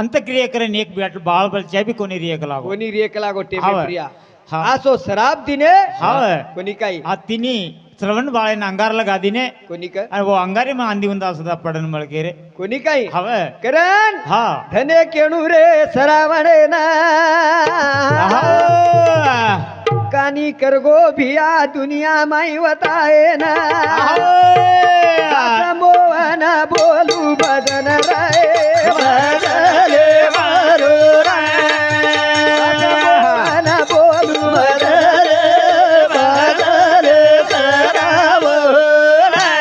अंतक्रिया करेन एक बेट बाळ बल चे भी कोणी रिया का लागो कोणी रेक लागो टेमे हाव. प्रिया हा. आसो शराब दिने हावे कोणी काही आ तिनी श्रवण बाळे अंगार लगा दिने कोणी काय आणि वो अंगारी में आंधी उंदा सदा पडन मळ के रे कोणी काही हवे करण हा धने केणू रे सरावणे ना आहा. कानी करगो भिया दुनिया माई वताए ना आता मोहन बोलू बदन रे बदले मारो रे. आता मोहन बोलू बदले बदले सराव रे.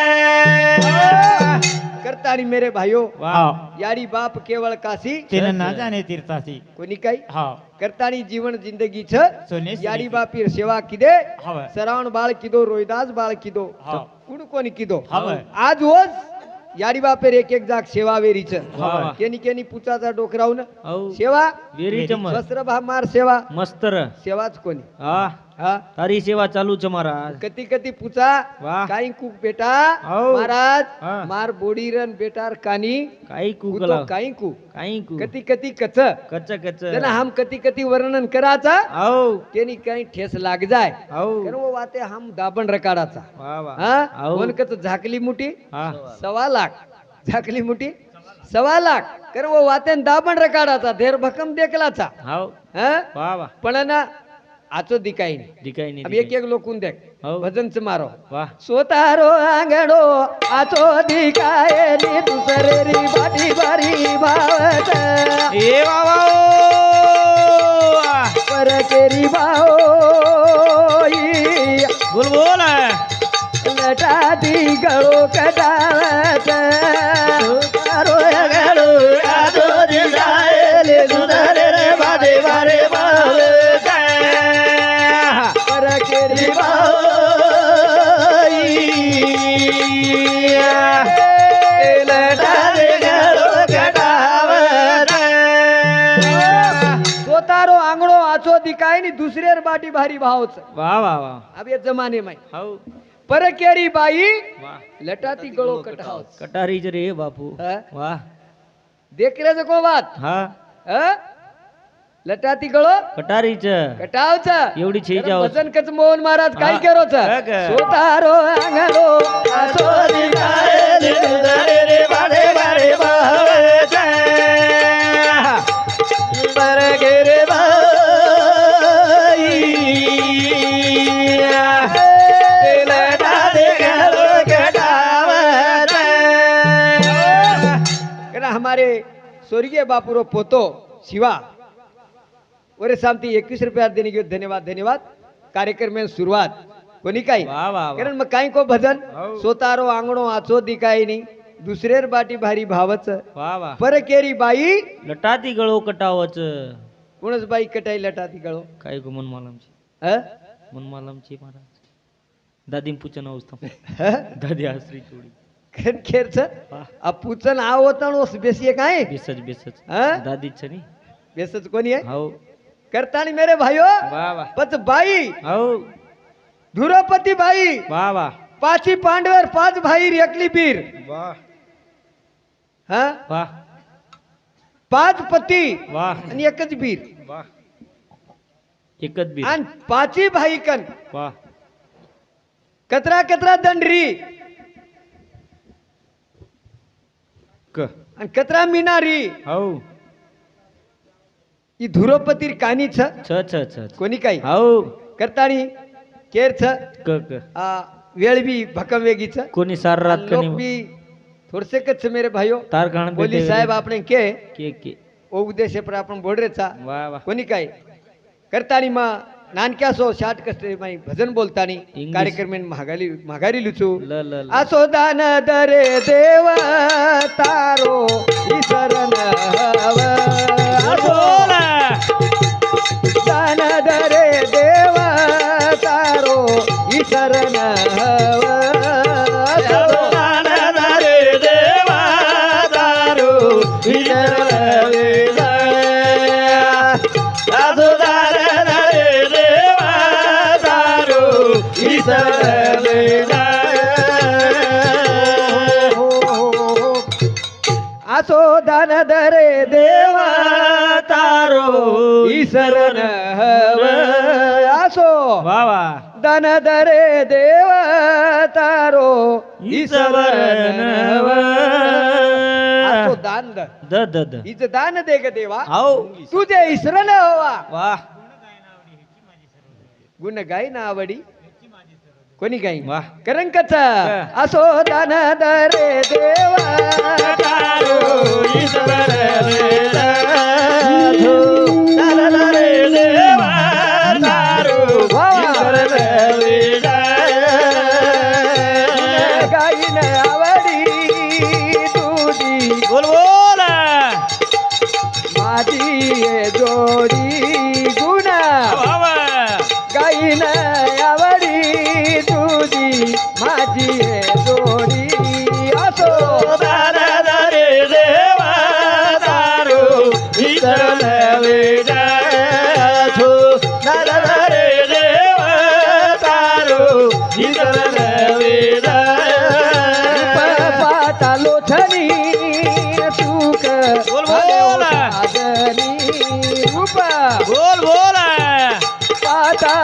करतानी मेरे भाइयों वाह यारी बाप केवळ काशी तिने ना जाने तीर्थाची कोणी काही हा करतानी जीवन जिंदगी छ सोने यारी बापीर सेवा किदे हवे सरावण बाळ किदो रोहिदास बाळ किदो हा. कुण कोणी किदो हवे. आज होस यारी बापेर एक एक जाग सेवा वेरीच वा. केनी केनी पुचाचा डोकरावून आऊ सेवा वेरी चमक शस्त्र भामार सेवा मस्त र सेवाच कोणी हा हा तारी सेवा चालू छ महाराज कती कती पुचा वाह. काही कुक बेटा हाव. महाराज हा. मार बोडीरन बेटार कानी काही कुतो कुकला काही कु काही कु कती कती कच कच्च कच्च त्यांना हम कती कती वर्णन कराचा आऊ तेनी काही ठेस लाग जाय आऊ कारण वो वाते हम दाबण रकाडाचा वा वा हा आऊ. वनकत झाकली मुठी हा 1.25 लाख झाकली मुठी 1.25 लाख कारण वो वाते दाबण रकाडाचा धेर भकम देखलाचा हाव हा वा वा पण ना आचो दिकाई नाही दिकाई नाही अब एक एक लोकून देख हो. भजनच मारो वा स्वतारो आंगडो आचो दिकाये नी दुसरे री बाटी बारी भावत ए वा वा पर केरी बाओई बोल बोल लटा दी गळो कटावत स्वतारो आंगडो आचो दिकाये नी दुसरे री बाटी बारी भावत पर केरी स्वतारो आंगणो आचो दिकाय नी दुसरेर बाटी भारी भावच वा वा वा अब ये जमाने में हाव पर केरी बाई वा लटाती गळो कटावच कटारीच रे बापू हा? वा देख रे जो को बात हा हा? लटाती गळो कटारीच कटावच एवढी छेज आहोत. भजन कच मोहन महाराज काय हा. केरोच हा का? स्वतारो आंगणो आचो दिकाय नी दुसरेर बाटी भारी भावच पर केरी हमारे स्वर्गीय बापूरो पोतो शिवा वरे सामती 21 रुपया देने के लिए धन्यवाद धन्यवाद कार्यक्रम में शुरुआत कोणी काही वा वा वा कारण मग काही को भजन हो. सोतारो आंगणो आचो दिकाय नी दुसरेर बाटी भारी भावच वा वा पर केरी बाई लटाती गळो कटावच कोणच बाई कटाई लटाती गळो काय गो मन मालमची ह? मन मालमची महाराज दादीम पूछन अवस्था ह? दादी आश्री चोडी खेर खेरच वा अपुचन आवतण बेसी आहे काय बेसच बेसच हा? दादीच छ नी बेसच कोणी आहे हाव करतानी मेरे भाइयो वा वा पच बाई हाव धुरोपती बाई वा वा पाची पांडवर 5 भाई एकली बीर वा हा वा 5 पती वा आणि एकच बीर वा एकच बी आणि 5 भाई कन वा कतरा कतरा दंडरी क आणि कतरा मिनारी हाव ही धुरोपती कानी छ छ छ छ कोणी काही हाव करतानी केर छ क क वेळ बी भकम वेगीच कोणी सार रात लोक कनी बी थोडसे कच्छ मेरे भाइयों तार कारण पोलीस साहेब આપણે કે के ओ उद्देश पर आपण बोडरेचा वाह वाह कोणी काय करतानी मा नानक्या सो शाट कसले माई भजन बोलतानी English. कार्यक्रम माघारी लुचू ल ल ल. असो दान दरे देव तारो ईश्वरन हव असो दान दरे देव तारो ईश्वरन हव असो दान दरे देव तारो ईश्वरन असो दान दरे देव तारो ईश्वरन हव असो वाह वाह दान दरे देव तारो ईश्वरन हव असो दान द द द द हिचं दान दे ग देवा आओ तुझे ईश्वरन हवा वाह गुण गाई ना आवडी कोणी गाई वाह. करंकच असो दान दरे देव तारो ईश्वर गाईन आवडी तुझी बोल बोल माझी ये जोडी गुण गाईन आवडी तुझी माझी ये जोडी असो दान दरे देव तारो ईश्वर दान दरे देव तारो ईश्वर पाता लोथनी सुख बोल बोल. आदनी रूप बोल बोल पाता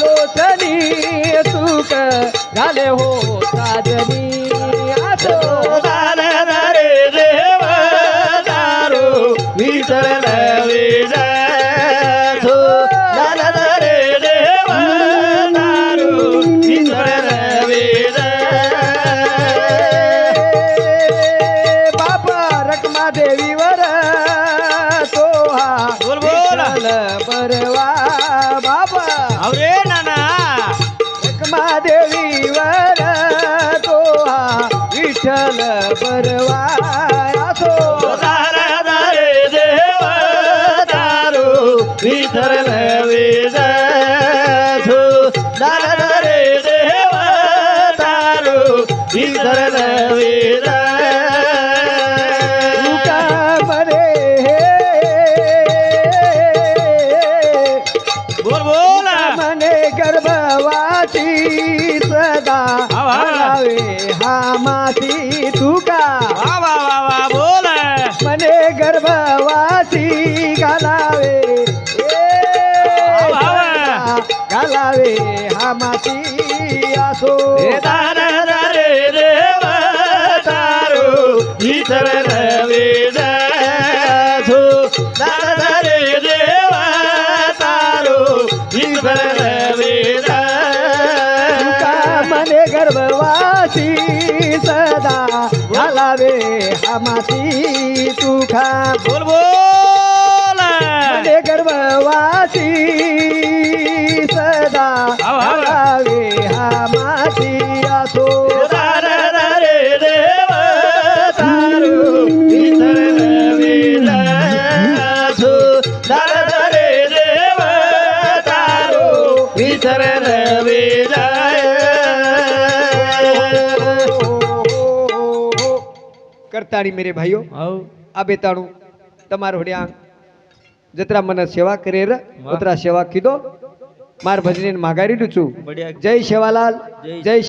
लोचनी सुख झाले हो साजनी असो दान दरे देव तारो विसरल वेदासो दान दरे देव तारो विसरल वेदा बापा रखमा देवीवर तो हा बोल बोल. परवा बाबा अरे नाना रखमा देवीवर तो हा विठ्ठल परवा असो दान दरे देव तारो विठ्ठल वेदासो दान दरे देव तारो विठ्ठल वेदा तुका मरे बोल बोल मने गर्भवासी सदा हलावे हा माती तुका वाह वाह वाह वाह बोल मने गर्भवासी घालावे घालावे हा माती असो दान दरे देव तारो ईश्वर वेदासो दान दरे देव तारो ईश्वर वेदा मने गर्भवासी सदा घालावे हा माती तुखा बोल बोल मने गर्भवासी सदा घालावे हा माती असो दान दरे देव तारो ईश्वर वेदासो दान दरे देव तारो ईश्वर वेदा करताड़ी मेरे भाइयों आओ आ बेताणु तमार होड्या जत्रा मन सेवा करे र उतरा सेवा कीधो मार भजने माघारी लुचू बढ़िया जय शेवालाल जय जय